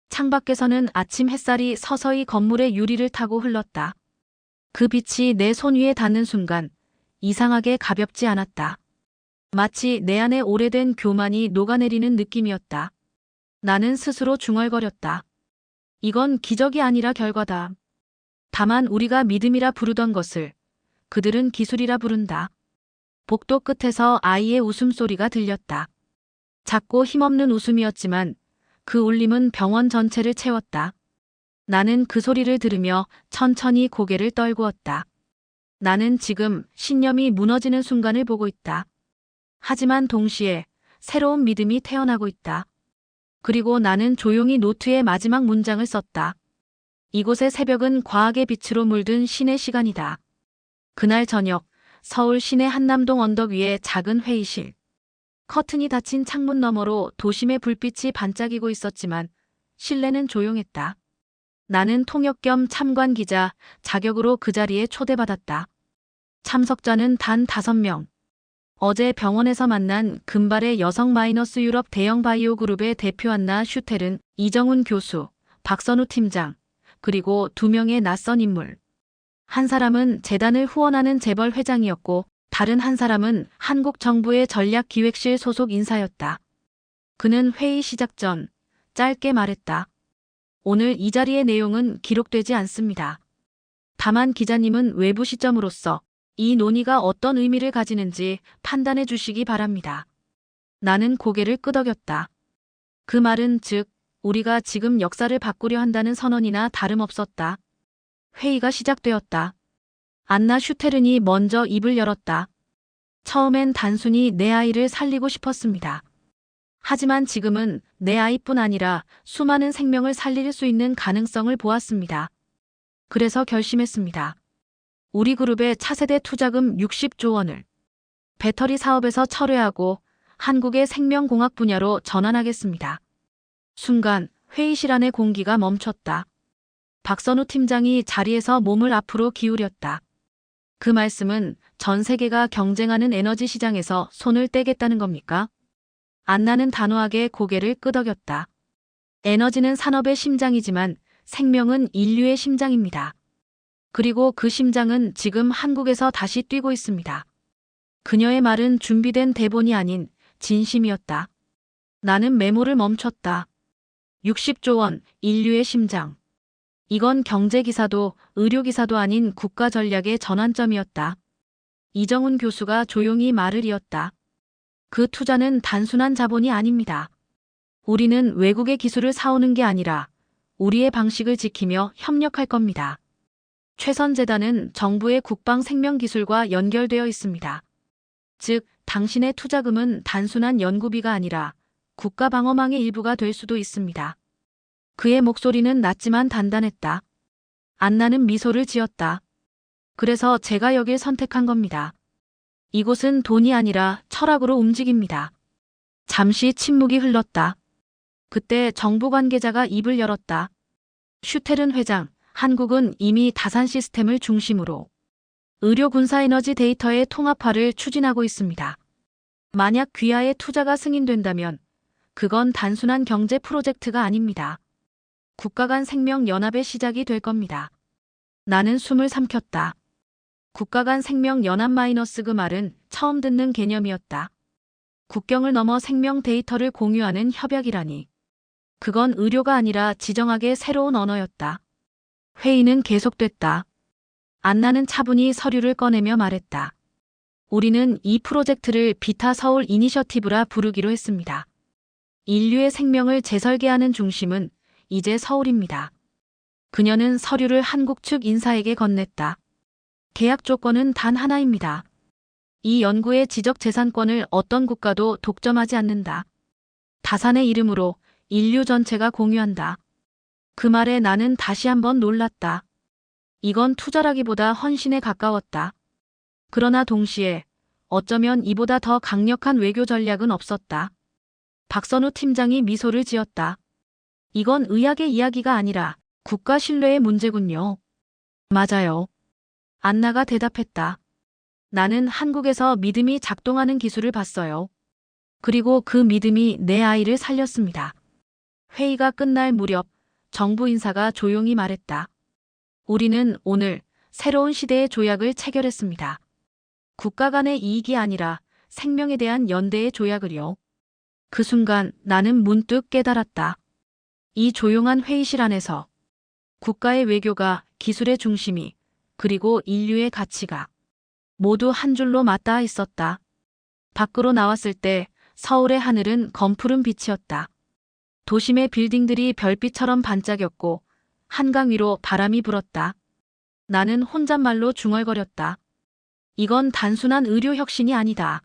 창밖에서는 아침 햇살이 서서히 건물의 유리를 타고 흘렀다. 그 빛이 내 손 위에 닿는 순간 이상하게 가볍지 않았다. 마치 내 안에 오래된 교만이 녹아내리는 느낌이었다. 나는 스스로 중얼거렸다. 이건 기적이 아니라 결과다. 다만 우리가 믿음이라 부르던 것을 그들은 기술이라 부른다. 복도 끝에서 아이의 웃음소리가 들렸다. 작고 힘없는 웃음이었지만 그 울림은 병원 전체를 채웠다. 나는 그 소리를 들으며 천천히 고개를 떨구었다. 나는 지금 신념이 무너지는 순간을 보고 있다. 하지만 동시에 새로운 믿음이 태어나고 있다. 그리고 나는 조용히 노트의 마지막 문장을 썼다. 이곳의 새벽은 과학의 빛으로 물든 신의 시간이다. 그날 저녁 서울 시내 한남동 언덕 위의 작은 회의실. 커튼이 닫힌 창문 너머로 도심의 불빛이 반짝이고 있었지만 실내는 조용했다. 나는 통역 겸 참관 기자 자격으로 그 자리에 초대받았다. 참석자는 단 5명. 어제 병원에서 만난 금발의 여성 마이너스 유럽 대형 바이오 그룹의 대표 안나 슈텔은, 이정훈 교수, 박선우 팀장, 그리고 2명의 낯선 인물. 한 사람은 재단을 후원하는 재벌 회장이었고 다른 한 사람은 한국 정부의 전략기획실 소속 인사였다. 그는 회의 시작 전 짧게 말했다. 오늘 이 자리의 내용은 기록되지 않습니다. 다만 기자님은 외부 시점으로서 이 논의가 어떤 의미를 가지는지 판단해 주시기 바랍니다. 나는 고개를 끄덕였다. 그 말은 즉 우리가 지금 역사를 바꾸려 한다는 선언이나 다름없었다. 회의가 시작되었다. 안나 슈테른이 먼저 입을 열었다. 처음엔 단순히 내 아이를 살리고 싶었습니다. 하지만 지금은 내 아이뿐 아니라 수많은 생명을 살릴 수 있는 가능성을 보았습니다. 그래서 결심했습니다. 우리 그룹의 차세대 투자금 60조 원을 배터리 사업에서 철회하고 한국의 생명공학 분야로 전환하겠습니다. 순간 회의실 안의 공기가 멈췄다. 박선우 팀장이 자리에서 몸을 앞으로 기울였다. 그 말씀은 전 세계가 경쟁하는 에너지 시장에서 손을 떼겠다는 겁니까? 안나는 단호하게 고개를 끄덕였다. 에너지는 산업의 심장이지만 생명은 인류의 심장입니다. 그리고 그 심장은 지금 한국에서 다시 뛰고 있습니다. 그녀의 말은 준비된 대본이 아닌 진심이었다. 나는 메모를 멈췄다. 60조 원, 인류의 심장. 이건 경제기사도 의료기사도 아닌 국가 전략의 전환점이었다. 이정훈 교수가 조용히 말을 이었다. 그 투자는 단순한 자본이 아닙니다. 우리는 외국의 기술을 사오는 게 아니라 우리의 방식을 지키며 협력할 겁니다. 최선재단은 정부의 국방생명기술과 연결되어 있습니다. 즉, 당신의 투자금은 단순한 연구비가 아니라 국가방어망의 일부가 될 수도 있습니다. 그의 목소리는 낮지만 단단했다. 안나는 미소를 지었다. 그래서 제가 여길 선택한 겁니다. 이곳은 돈이 아니라 철학으로 움직입니다. 잠시 침묵이 흘렀다. 그때 정부 관계자가 입을 열었다. 슈테른 회장, 한국은 이미 다산 시스템을 중심으로 의료 군사 에너지 데이터의 통합화를 추진하고 있습니다. 만약 귀하의 투자가 승인된다면 그건 단순한 경제 프로젝트가 아닙니다. 국가 간 생명 연합의 시작이 될 겁니다. 나는 숨을 삼켰다. 국가 간 생명 연합 마이너스 그 말은 처음 듣는 개념이었다. 국경을 넘어 생명 데이터를 공유하는 협약이라니. 그건 의료가 아니라 지정학의 새로운 언어였다. 회의는 계속됐다. 안나는 차분히 서류를 꺼내며 말했다. 우리는 이 프로젝트를 비타 서울 이니셔티브라 부르기로 했습니다. 인류의 생명을 재설계하는 중심은 이제 서울입니다. 그녀는 서류를 한국 측 인사에게 건넸다. 계약 조건은 단 하나입니다. 이 연구의 지적 재산권을 어떤 국가도 독점하지 않는다. 다산의 이름으로 인류 전체가 공유한다. 그 말에 나는 다시 한번 놀랐다. 이건 투자라기보다 헌신에 가까웠다. 그러나 동시에 어쩌면 이보다 더 강력한 외교 전략은 없었다. 박선우 팀장이 미소를 지었다. 이건 의학의 이야기가 아니라 국가 신뢰의 문제군요. 맞아요. 안나가 대답했다. 나는 한국에서 믿음이 작동하는 기술을 봤어요. 그리고 그 믿음이 내 아이를 살렸습니다. 회의가 끝날 무렵 정부 인사가 조용히 말했다. 우리는 오늘 새로운 시대의 조약을 체결했습니다. 국가 간의 이익이 아니라 생명에 대한 연대의 조약을요. 그 순간 나는 문득 깨달았다. 이 조용한 회의실 안에서 국가의 외교가, 기술의 중심이, 그리고 인류의 가치가 모두 한 줄로 맞닿아 있었다. 밖으로 나왔을 때 서울의 하늘은 검푸른 빛이었다. 도심의 빌딩들이 별빛처럼 반짝였고 한강 위로 바람이 불었다. 나는 혼잣말로 중얼거렸다. 이건 단순한 의료 혁신이 아니다.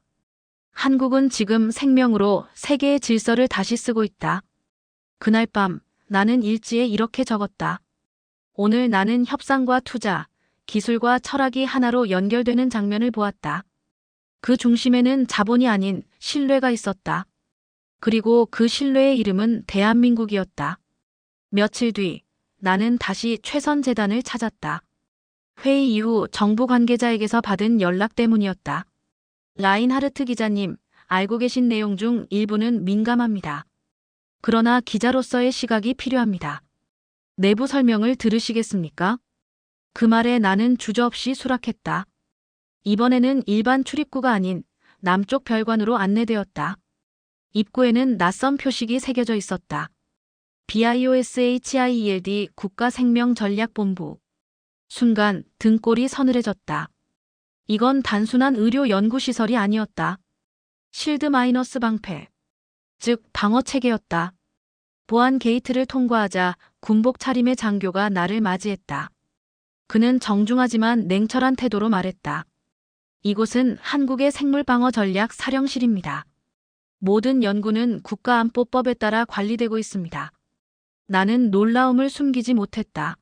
한국은 지금 생명으로 세계의 질서를 다시 쓰고 있다. 그날 밤 나는 일지에 이렇게 적었다. 오늘 나는 협상과 투자, 기술과 철학이 하나로 연결되는 장면을 보았다. 그 중심에는 자본이 아닌 신뢰가 있었다. 그리고 그 신뢰의 이름은 대한민국이었다. 며칠 뒤 나는 다시 최선재단을 찾았다. 회의 이후 정부 관계자에게서 받은 연락 때문이었다. 라인하르트 기자님, 알고 계신 내용 중 일부는 민감합니다. 그러나 기자로서의 시각이 필요합니다. 내부 설명을 들으시겠습니까? 그 말에 나는 주저없이 수락했다. 이번에는 일반 출입구가 아닌 남쪽 별관으로 안내되었다. 입구에는 낯선 표식이 새겨져 있었다. BIOSHIELD 국가생명전략본부. 순간 등골이 서늘해졌다. 이건 단순한 의료 연구시설이 아니었다. 실드 마이너스 방패, 즉 방어체계였다. 보안 게이트를 통과하자 군복 차림의 장교가 나를 맞이했다. 그는 정중하지만 냉철한 태도로 말했다. 이곳은 한국의 생물방어 전략 사령실입니다. 모든 연구는 국가안보법에 따라 관리되고 있습니다. 나는 놀라움을 숨기지 못했다.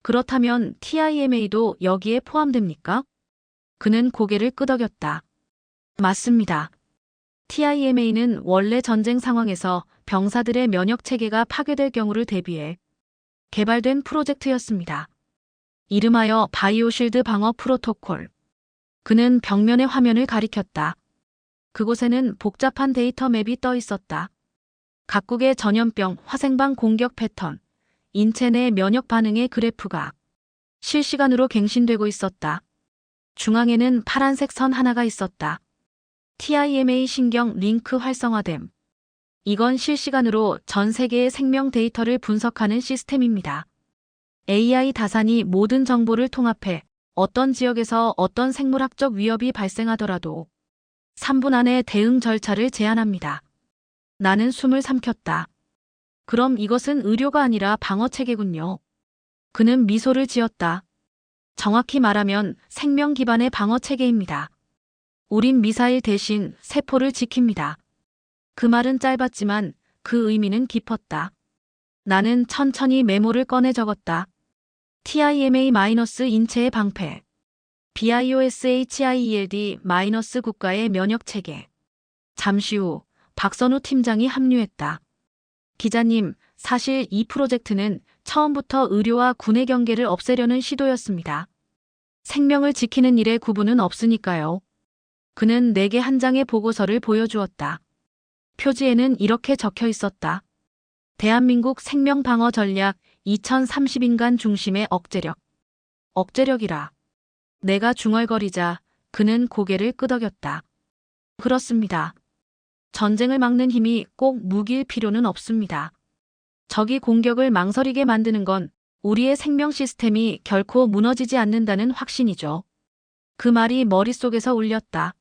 그렇다면 TIMA도 여기에 포함됩니까? 그는 고개를 끄덕였다. 맞습니다. TIMA는 원래 전쟁 상황에서 병사들의 면역 체계가 파괴될 경우를 대비해 개발된 프로젝트였습니다. 이름하여 바이오실드 방어 프로토콜. 그는 벽면의 화면을 가리켰다. 그곳에는 복잡한 데이터 맵이 떠 있었다. 각국의 전염병, 화생방 공격 패턴, 인체 내 면역 반응의 그래프가 실시간으로 갱신되고 있었다. 중앙에는 파란색 선 하나가 있었다. TIMA 신경 링크 활성화됨. 이건 실시간으로 전 세계의 생명 데이터를 분석하는 시스템입니다. AI 다산이 모든 정보를 통합해 어떤 지역에서 어떤 생물학적 위협이 발생하더라도 3분 안에 대응 절차를 제안합니다. 나는 숨을 삼켰다. 그럼 이것은 의료가 아니라 방어체계군요. 그는 미소를 지었다. 정확히 말하면 생명 기반의 방어체계입니다. 우린 미사일 대신 세포를 지킵니다. 그 말은 짧았지만 그 의미는 깊었다. 나는 천천히 메모를 꺼내 적었다. TIMA- 인체의 방패. BIOSHIELD- 국가의 면역체계. 잠시 후 박선우 팀장이 합류했다. 기자님, 사실 이 프로젝트는 처음부터 의료와 군의 경계를 없애려는 시도였습니다. 생명을 지키는 일에 구분은 없으니까요. 그는 내게 한 장의 보고서를 보여주었다. 표지에는 이렇게 적혀 있었다. 대한민국 생명방어 전략 2030인간 중심의 억제력. 억제력이라. 내가 중얼거리자 그는 고개를 끄덕였다. 그렇습니다. 전쟁을 막는 힘이 꼭 무기일 필요는 없습니다. 적이 공격을 망설이게 만드는 건 우리의 생명 시스템이 결코 무너지지 않는다는 확신이죠. 그 말이 머릿속에서 울렸다.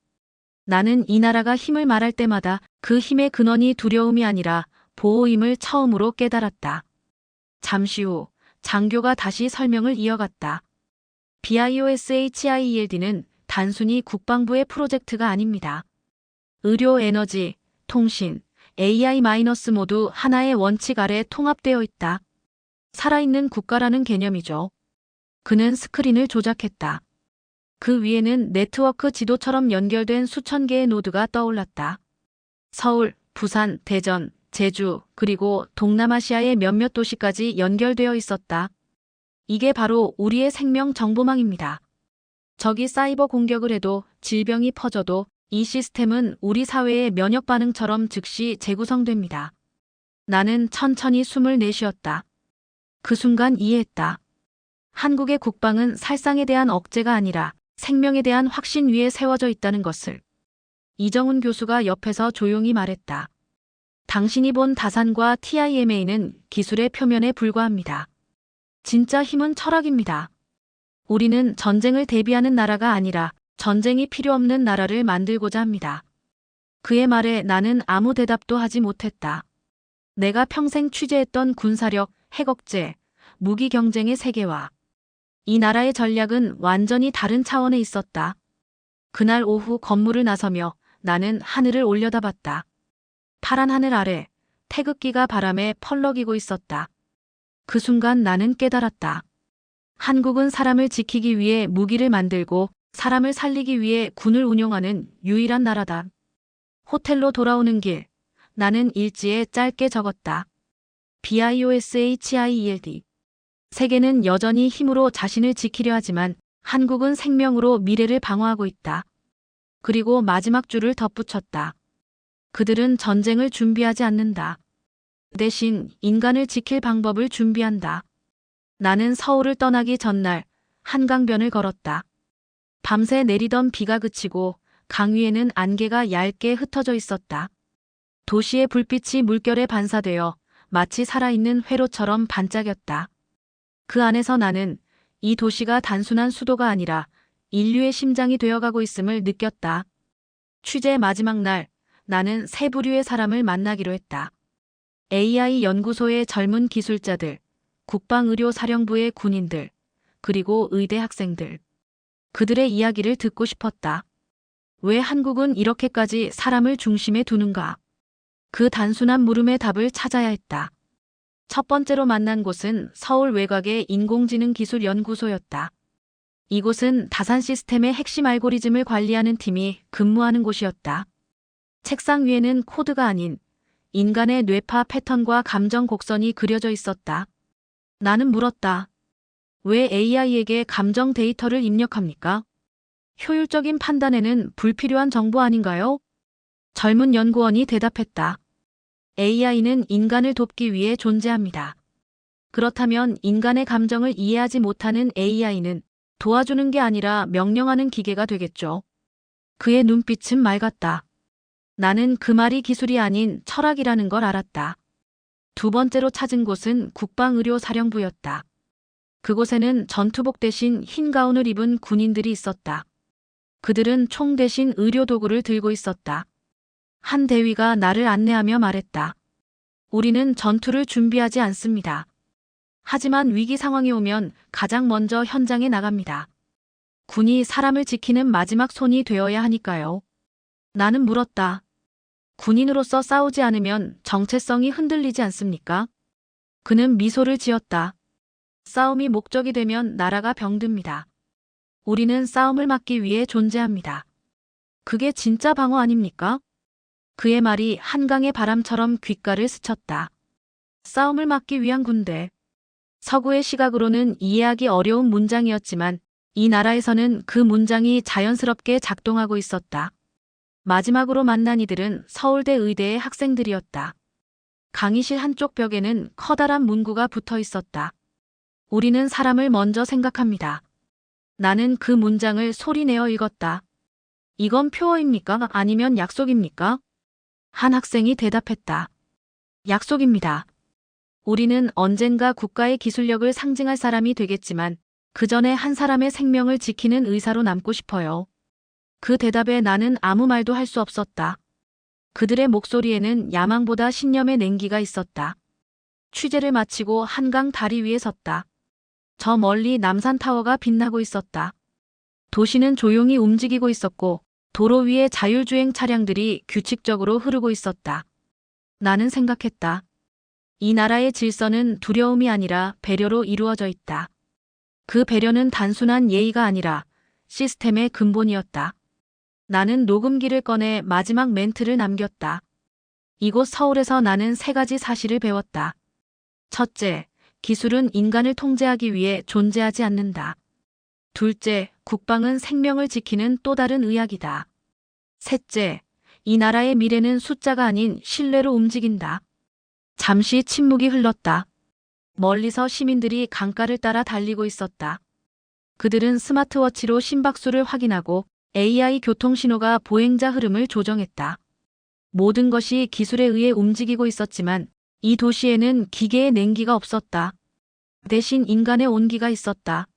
나는 이 나라가 힘을 말할 때마다 그 힘의 근원이 두려움이 아니라 보호임을 처음으로 깨달았다. 잠시 후 장교가 다시 설명을 이어갔다. BIOSHIELD는 단순히 국방부의 프로젝트가 아닙니다. 의료, 에너지, 통신, AI- 모두 하나의 원칙 아래 통합되어 있다. 살아있는 국가라는 개념이죠. 그는 스크린을 조작했다. 그 위에는 네트워크 지도처럼 연결된 수천 개의 노드가 떠올랐다. 서울, 부산, 대전, 제주, 그리고 동남아시아의 몇몇 도시까지 연결되어 있었다. 이게 바로 우리의 생명 정보망입니다. 적이 사이버 공격을 해도, 질병이 퍼져도 이 시스템은 우리 사회의 면역 반응처럼 즉시 재구성됩니다. 나는 천천히 숨을 내쉬었다. 그 순간 이해했다. 한국의 국방은 살상에 대한 억제가 아니라 생명에 대한 확신 위에 세워져 있다는 것을. 이정훈 교수가 옆에서 조용히 말했다. 당신이 본 다산과 TIMA는 기술의 표면에 불과합니다. 진짜 힘은 철학입니다. 우리는 전쟁을 대비하는 나라가 아니라 전쟁이 필요 없는 나라를 만들고자 합니다. 그의 말에 나는 아무 대답도 하지 못했다. 내가 평생 취재했던 군사력, 핵억제, 무기 경쟁의 세계와 이 나라의 전략은 완전히 다른 차원에 있었다. 그날 오후 건물을 나서며 나는 하늘을 올려다봤다. 파란 하늘 아래 태극기가 바람에 펄럭이고 있었다. 그 순간 나는 깨달았다. 한국은 사람을 지키기 위해 무기를 만들고 사람을 살리기 위해 군을 운용하는 유일한 나라다. 호텔로 돌아오는 길, 나는 일지에 짧게 적었다. BIOSHIELD. 세계는 여전히 힘으로 자신을 지키려 하지만 한국은 생명으로 미래를 방어하고 있다. 그리고 마지막 줄을 덧붙였다. 그들은 전쟁을 준비하지 않는다. 대신 인간을 지킬 방법을 준비한다. 나는 서울을 떠나기 전날 한강변을 걸었다. 밤새 내리던 비가 그치고 강 위에는 안개가 얇게 흩어져 있었다. 도시의 불빛이 물결에 반사되어 마치 살아있는 회로처럼 반짝였다. 그 안에서 나는 이 도시가 단순한 수도가 아니라 인류의 심장이 되어가고 있음을 느꼈다. 취재 마지막 날, 나는 세 부류의 사람을 만나기로 했다. AI 연구소의 젊은 기술자들, 국방의료사령부의 군인들, 그리고 의대 학생들. 그들의 이야기를 듣고 싶었다. 왜 한국은 이렇게까지 사람을 중심에 두는가? 그 단순한 물음의 답을 찾아야 했다. 첫 번째로 만난 곳은 서울 외곽의 인공지능기술연구소였다. 이곳은 다산 시스템의 핵심 알고리즘을 관리하는 팀이 근무하는 곳이었다. 책상 위에는 코드가 아닌 인간의 뇌파 패턴과 감정 곡선이 그려져 있었다. 나는 물었다. 왜 AI에게 감정 데이터를 입력합니까? 효율적인 판단에는 불필요한 정보 아닌가요? 젊은 연구원이 대답했다. AI는 인간을 돕기 위해 존재합니다. 그렇다면 인간의 감정을 이해하지 못하는 AI는 도와주는 게 아니라 명령하는 기계가 되겠죠. 그의 눈빛은 맑았다. 나는 그 말이 기술이 아닌 철학이라는 걸 알았다. 두 번째로 찾은 곳은 국방의료사령부였다. 그곳에는 전투복 대신 흰 가운을 입은 군인들이 있었다. 그들은 총 대신 의료도구를 들고 있었다. 한 대위가 나를 안내하며 말했다. 우리는 전투를 준비하지 않습니다. 하지만 위기 상황이 오면 가장 먼저 현장에 나갑니다. 군이 사람을 지키는 마지막 손이 되어야 하니까요. 나는 물었다. 군인으로서 싸우지 않으면 정체성이 흔들리지 않습니까? 그는 미소를 지었다. 싸움이 목적이 되면 나라가 병듭니다. 우리는 싸움을 막기 위해 존재합니다. 그게 진짜 방어 아닙니까? 그의 말이 한강의 바람처럼 귓가를 스쳤다. 싸움을 막기 위한 군대. 서구의 시각으로는 이해하기 어려운 문장이었지만 이 나라에서는 그 문장이 자연스럽게 작동하고 있었다. 마지막으로 만난 이들은 서울대 의대의 학생들이었다. 강의실 한쪽 벽에는 커다란 문구가 붙어 있었다. 우리는 사람을 먼저 생각합니다. 나는 그 문장을 소리내어 읽었다. 이건 표어입니까? 아니면 약속입니까? 한 학생이 대답했다. 약속입니다. 우리는 언젠가 국가의 기술력을 상징할 사람이 되겠지만 그 전에 한 사람의 생명을 지키는 의사로 남고 싶어요. 그 대답에 나는 아무 말도 할 수 없었다. 그들의 목소리에는 야망보다 신념의 냉기가 있었다. 취재를 마치고 한강 다리 위에 섰다. 저 멀리 남산타워가 빛나고 있었다. 도시는 조용히 움직이고 있었고 도로 위에 자율주행 차량들이 규칙적으로 흐르고 있었다. 나는 생각했다. 이 나라의 질서는 두려움이 아니라 배려로 이루어져 있다. 그 배려는 단순한 예의가 아니라 시스템의 근본이었다. 나는 녹음기를 꺼내 마지막 멘트를 남겼다. 이곳 서울에서 나는 3가지 사실을 배웠다. 첫째, 기술은 인간을 통제하기 위해 존재하지 않는다. 둘째, 국방은 생명을 지키는 또 다른 의학이다. 셋째, 이 나라의 미래는 숫자가 아닌 신뢰로 움직인다. 잠시 침묵이 흘렀다. 멀리서 시민들이 강가를 따라 달리고 있었다. 그들은 스마트워치로 심박수를 확인하고 AI 교통신호가 보행자 흐름을 조정했다. 모든 것이 기술에 의해 움직이고 있었지만 이 도시에는 기계의 냉기가 없었다. 대신 인간의 온기가 있었다.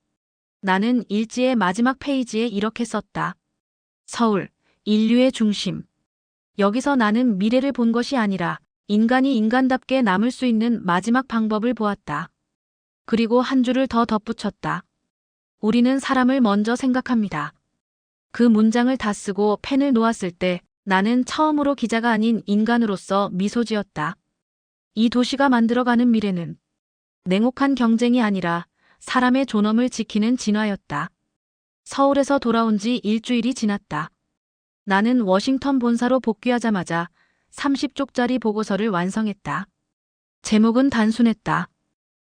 나는 일지의 마지막 페이지에 이렇게 썼다. 서울, 인류의 중심. 여기서 나는 미래를 본 것이 아니라 인간이 인간답게 남을 수 있는 마지막 방법을 보았다. 그리고 한 줄을 더 덧붙였다. 우리는 사람을 먼저 생각합니다. 그 문장을 다 쓰고 펜을 놓았을 때 나는 처음으로 기자가 아닌 인간으로서 미소 지었다. 이 도시가 만들어가는 미래는 냉혹한 경쟁이 아니라 사람의 존엄을 지키는 진화였다. 서울에서 돌아온 지 일주일이 지났다. 나는 워싱턴 본사로 복귀하자마자 30쪽짜리 보고서를 완성했다. 제목은 단순했다.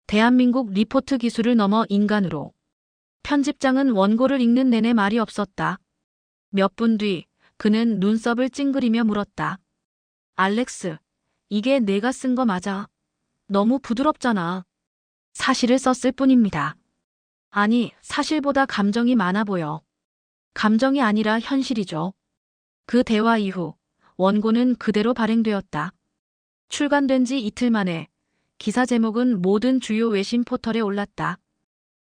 대한민국 리포트 기술을 넘어 인간으로. 편집장은 원고를 읽는 내내 말이 없었다. 몇 분 뒤 그는 눈썹을 찡그리며 물었다. 알렉스, 이게 내가 쓴 거 맞아? 너무 부드럽잖아. 사실을 썼을 뿐입니다. 아니, 사실보다 감정이 많아 보여. 감정이 아니라 현실이죠. 그 대화 이후 원고는 그대로 발행되었다. 출간된 지 이틀 만에 기사 제목은 모든 주요 외신 포털에 올랐다.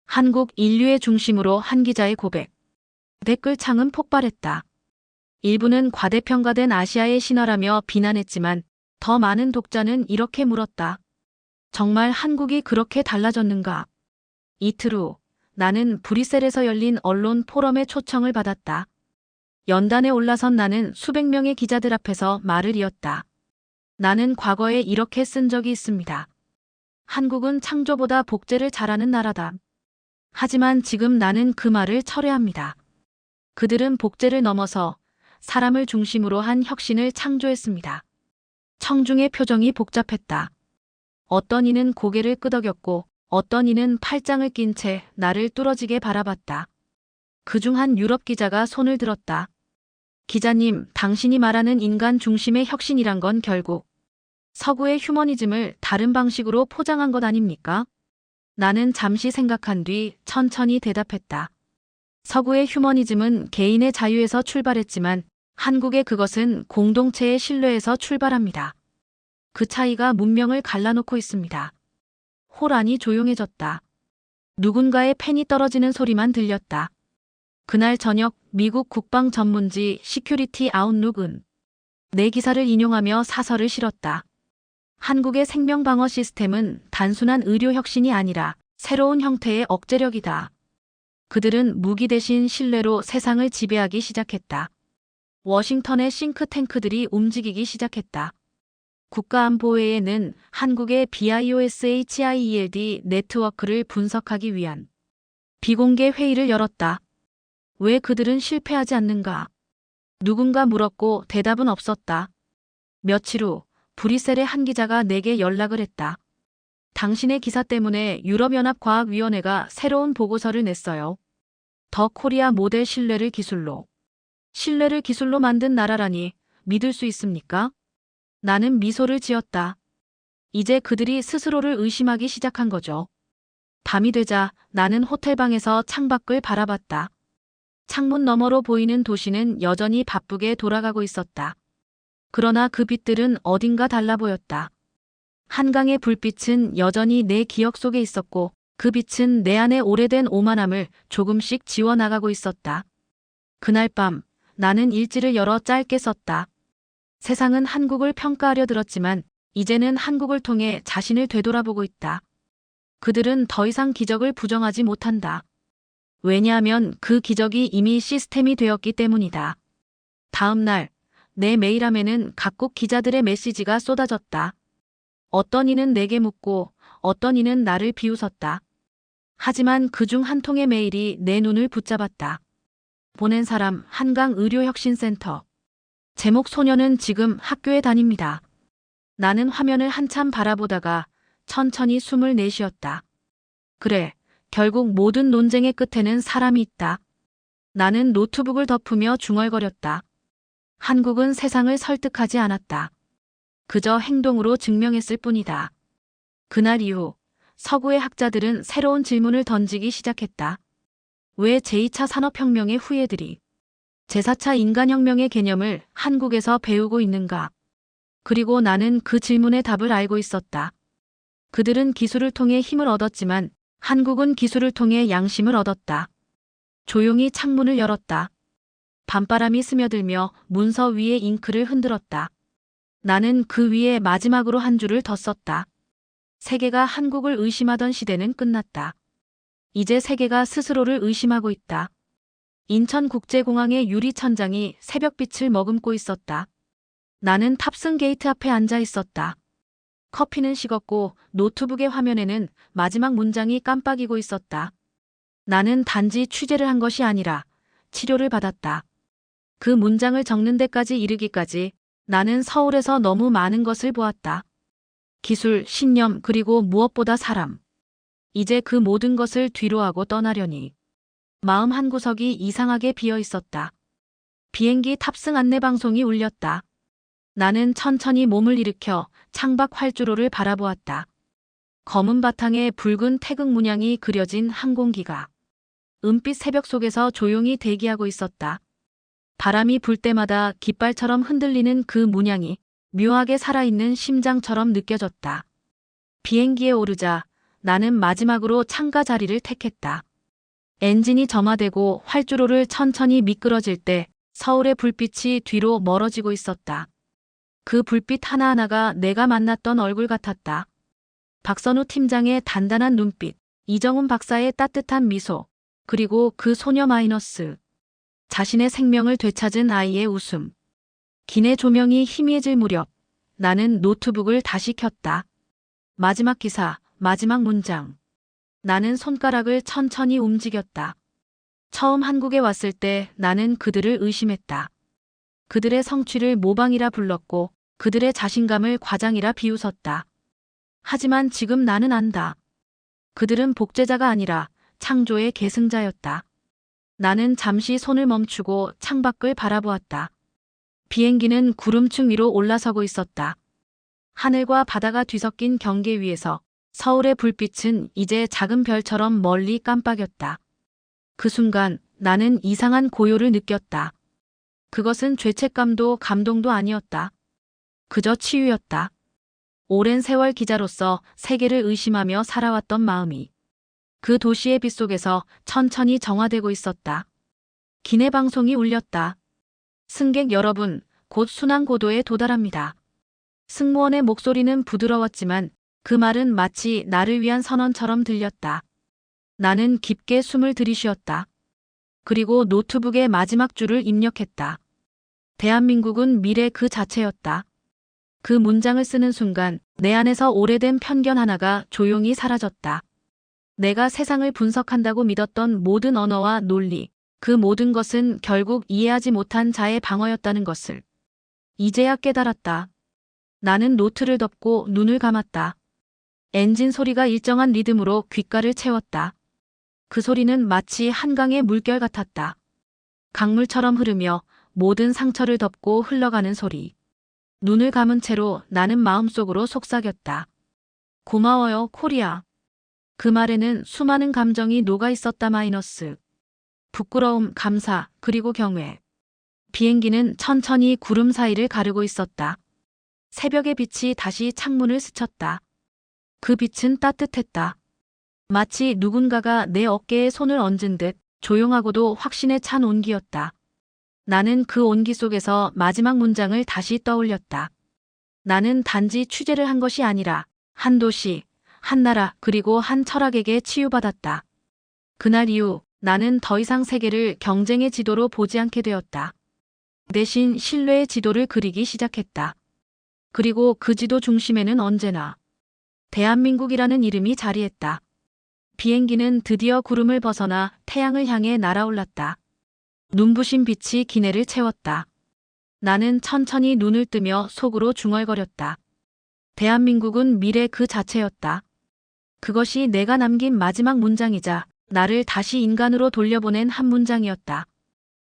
한국 인류의 중심으로 한 기자의 고백. 댓글창은 폭발했다. 일부는 과대평가된 아시아의 신화라며 비난했지만 더 많은 독자는 이렇게 물었다. 정말 한국이 그렇게 달라졌는가? 이틀 후 나는 브뤼셀에서 열린 언론 포럼에 초청을 받았다. 연단에 올라선 나는 수백 명의 기자들 앞에서 말을 이었다. 나는 과거에 이렇게 쓴 적이 있습니다. 한국은 창조보다 복제를 잘하는 나라다. 하지만 지금 나는 그 말을 철회합니다. 그들은 복제를 넘어서 사람을 중심으로 한 혁신을 창조했습니다. 청중의 표정이 복잡했다. 어떤 이는 고개를 끄덕였고 어떤 이는 팔짱을 낀 채 나를 뚫어지게 바라봤다. 그중 한 유럽 기자가 손을 들었다. 기자님, 당신이 말하는 인간 중심의 혁신이란 건 결국 서구의 휴머니즘을 다른 방식으로 포장한 것 아닙니까? 나는 잠시 생각한 뒤 천천히 대답했다. 서구의 휴머니즘은 개인의 자유에서 출발했지만 한국의 그것은 공동체의 신뢰에서 출발합니다. 그 차이가 문명을 갈라놓고 있습니다. 홀 안이 조용해졌다. 누군가의 펜이 떨어지는 소리만 들렸다. 그날 저녁 미국 국방 전문지 시큐리티 아웃룩은 내 기사를 인용하며 사설을 실었다. 한국의 생명방어 시스템은 단순한 의료 혁신이 아니라 새로운 형태의 억제력이다. 그들은 무기 대신 신뢰로 세상을 지배하기 시작했다. 워싱턴의 싱크탱크들이 움직이기 시작했다. 국가안보회의는 한국의 BIOSHIELD 네트워크를 분석하기 위한 비공개 회의를 열었다. 왜 그들은 실패하지 않는가? 누군가 물었고 대답은 없었다. 며칠 후 브뤼셀의 한 기자가 내게 연락을 했다. 당신의 기사 때문에 유럽연합과학위원회가 새로운 보고서를 냈어요. 더 코리아 모델 신뢰를 기술로. 신뢰를 기술로 만든 나라라니 믿을 수 있습니까? 나는 미소를 지었다. 이제 그들이 스스로를 의심하기 시작한 거죠. 밤이 되자 나는 호텔방에서 창밖을 바라봤다. 창문 너머로 보이는 도시는 여전히 바쁘게 돌아가고 있었다. 그러나 그 빛들은 어딘가 달라 보였다. 한강의 불빛은 여전히 내 기억 속에 있었고 그 빛은 내 안의 오래된 오만함을 조금씩 지워나가고 있었다. 그날 밤 나는 일지를 열어 짧게 썼다. 세상은 한국을 평가하려 들었지만 이제는 한국을 통해 자신을 되돌아보고 있다. 그들은 더 이상 기적을 부정하지 못한다. 왜냐하면 그 기적이 이미 시스템이 되었기 때문이다. 다음 날, 내 메일함에는 각국 기자들의 메시지가 쏟아졌다. 어떤 이는 내게 묻고 어떤 이는 나를 비웃었다. 하지만 그중 한 통의 메일이 내 눈을 붙잡았다. 보낸 사람 한강의료혁신센터. 제목 소녀는 지금 학교에 다닙니다. 나는 화면을 한참 바라보다가 천천히 숨을 내쉬었다. 그래, 결국 모든 논쟁의 끝에는 사람이 있다. 나는 노트북을 덮으며 중얼거렸다. 한국은 세상을 설득하지 않았다. 그저 행동으로 증명했을 뿐이다. 그날 이후 서구의 학자들은 새로운 질문을 던지기 시작했다. 왜 제2차 산업혁명의 후예들이 제4차 인간혁명의 개념을 한국에서 배우고 있는가? 그리고 나는 그 질문의 답을 알고 있었다. 그들은 기술을 통해 힘을 얻었지만 한국은 기술을 통해 양심을 얻었다. 조용히 창문을 열었다. 밤바람이 스며들며 문서 위에 잉크를 흔들었다. 나는 그 위에 마지막으로 한 줄을 더 썼다. 세계가 한국을 의심하던 시대는 끝났다. 이제 세계가 스스로를 의심하고 있다. 인천국제공항의 유리천장이 새벽빛을 머금고 있었다. 나는 탑승 게이트 앞에 앉아 있었다. 커피는 식었고 노트북의 화면에는 마지막 문장이 깜빡이고 있었다. 나는 단지 취재를 한 것이 아니라 치료를 받았다. 그 문장을 적는 데까지 이르기까지 나는 서울에서 너무 많은 것을 보았다. 기술, 신념, 그리고 무엇보다 사람. 이제 그 모든 것을 뒤로하고 떠나려니 마음 한구석이 이상하게 비어 있었다. 비행기 탑승 안내 방송이 울렸다. 나는 천천히 몸을 일으켜 창밖 활주로를 바라보았다. 검은 바탕에 붉은 태극 문양이 그려진 항공기가 은빛 새벽 속에서 조용히 대기하고 있었다. 바람이 불 때마다 깃발처럼 흔들리는 그 문양이 묘하게 살아있는 심장처럼 느껴졌다. 비행기에 오르자 나는 마지막으로 창가 자리를 택했다. 엔진이 점화되고 활주로를 천천히 미끄러질 때 서울의 불빛이 뒤로 멀어지고 있었다. 그 불빛 하나하나가 내가 만났던 얼굴 같았다. 박선우 팀장의 단단한 눈빛, 이정훈 박사의 따뜻한 미소, 그리고 그 소녀 마이너스. 자신의 생명을 되찾은 아이의 웃음. 기내 조명이 희미해질 무렵 나는 노트북을 다시 켰다. 마지막 기사, 마지막 문장. 나는 손가락을 천천히 움직였다. 처음 한국에 왔을 때 나는 그들을 의심했다. 그들의 성취를 모방이라 불렀고 그들의 자신감을 과장이라 비웃었다. 하지만 지금 나는 안다. 그들은 복제자가 아니라 창조의 계승자였다. 나는 잠시 손을 멈추고 창밖을 바라보았다. 비행기는 구름층 위로 올라서고 있었다. 하늘과 바다가 뒤섞인 경계 위에서 서울의 불빛은 이제 작은 별처럼 멀리 깜빡였다. 그 순간 나는 이상한 고요를 느꼈다. 그것은 죄책감도 감동도 아니었다. 그저 치유였다. 오랜 세월 기자로서 세계를 의심하며 살아왔던 마음이 그 도시의 빛 속에서 천천히 정화되고 있었다. 기내 방송이 울렸다. 승객 여러분, 곧 순항고도에 도달합니다. 승무원의 목소리는 부드러웠지만 그 말은 마치 나를 위한 선언처럼 들렸다. 나는 깊게 숨을 들이쉬었다. 그리고 노트북의 마지막 줄을 입력했다. 대한민국은 미래 그 자체였다. 그 문장을 쓰는 순간 내 안에서 오래된 편견 하나가 조용히 사라졌다. 내가 세상을 분석한다고 믿었던 모든 언어와 논리, 그 모든 것은 결국 이해하지 못한 자의 방어였다는 것을 이제야 깨달았다. 나는 노트를 덮고 눈을 감았다. 엔진 소리가 일정한 리듬으로 귓가를 채웠다. 그 소리는 마치 한강의 물결 같았다. 강물처럼 흐르며 모든 상처를 덮고 흘러가는 소리. 눈을 감은 채로 나는 마음속으로 속삭였다. 고마워요, 코리아. 그 말에는 수많은 감정이 녹아 있었다. 마이너스. 부끄러움, 감사, 그리고 경외. 비행기는 천천히 구름 사이를 가르고 있었다. 새벽의 빛이 다시 창문을 스쳤다. 그 빛은 따뜻했다. 마치 누군가가 내 어깨에 손을 얹은 듯 조용하고도 확신에 찬 온기였다. 나는 그 온기 속에서 마지막 문장을 다시 떠올렸다. 나는 단지 취재를 한 것이 아니라 한 도시, 한 나라, 그리고 한 철학에게 치유받았다. 그날 이후 나는 더 이상 세계를 경쟁의 지도로 보지 않게 되었다. 대신 신뢰의 지도를 그리기 시작했다. 그리고 그 지도 중심에는 언제나 대한민국이라는 이름이 자리했다. 비행기는 드디어 구름을 벗어나 태양을 향해 날아올랐다. 눈부신 빛이 기내를 채웠다. 나는 천천히 눈을 뜨며 속으로 중얼거렸다. 대한민국은 미래 그 자체였다. 그것이 내가 남긴 마지막 문장이자 나를 다시 인간으로 돌려보낸 한 문장이었다.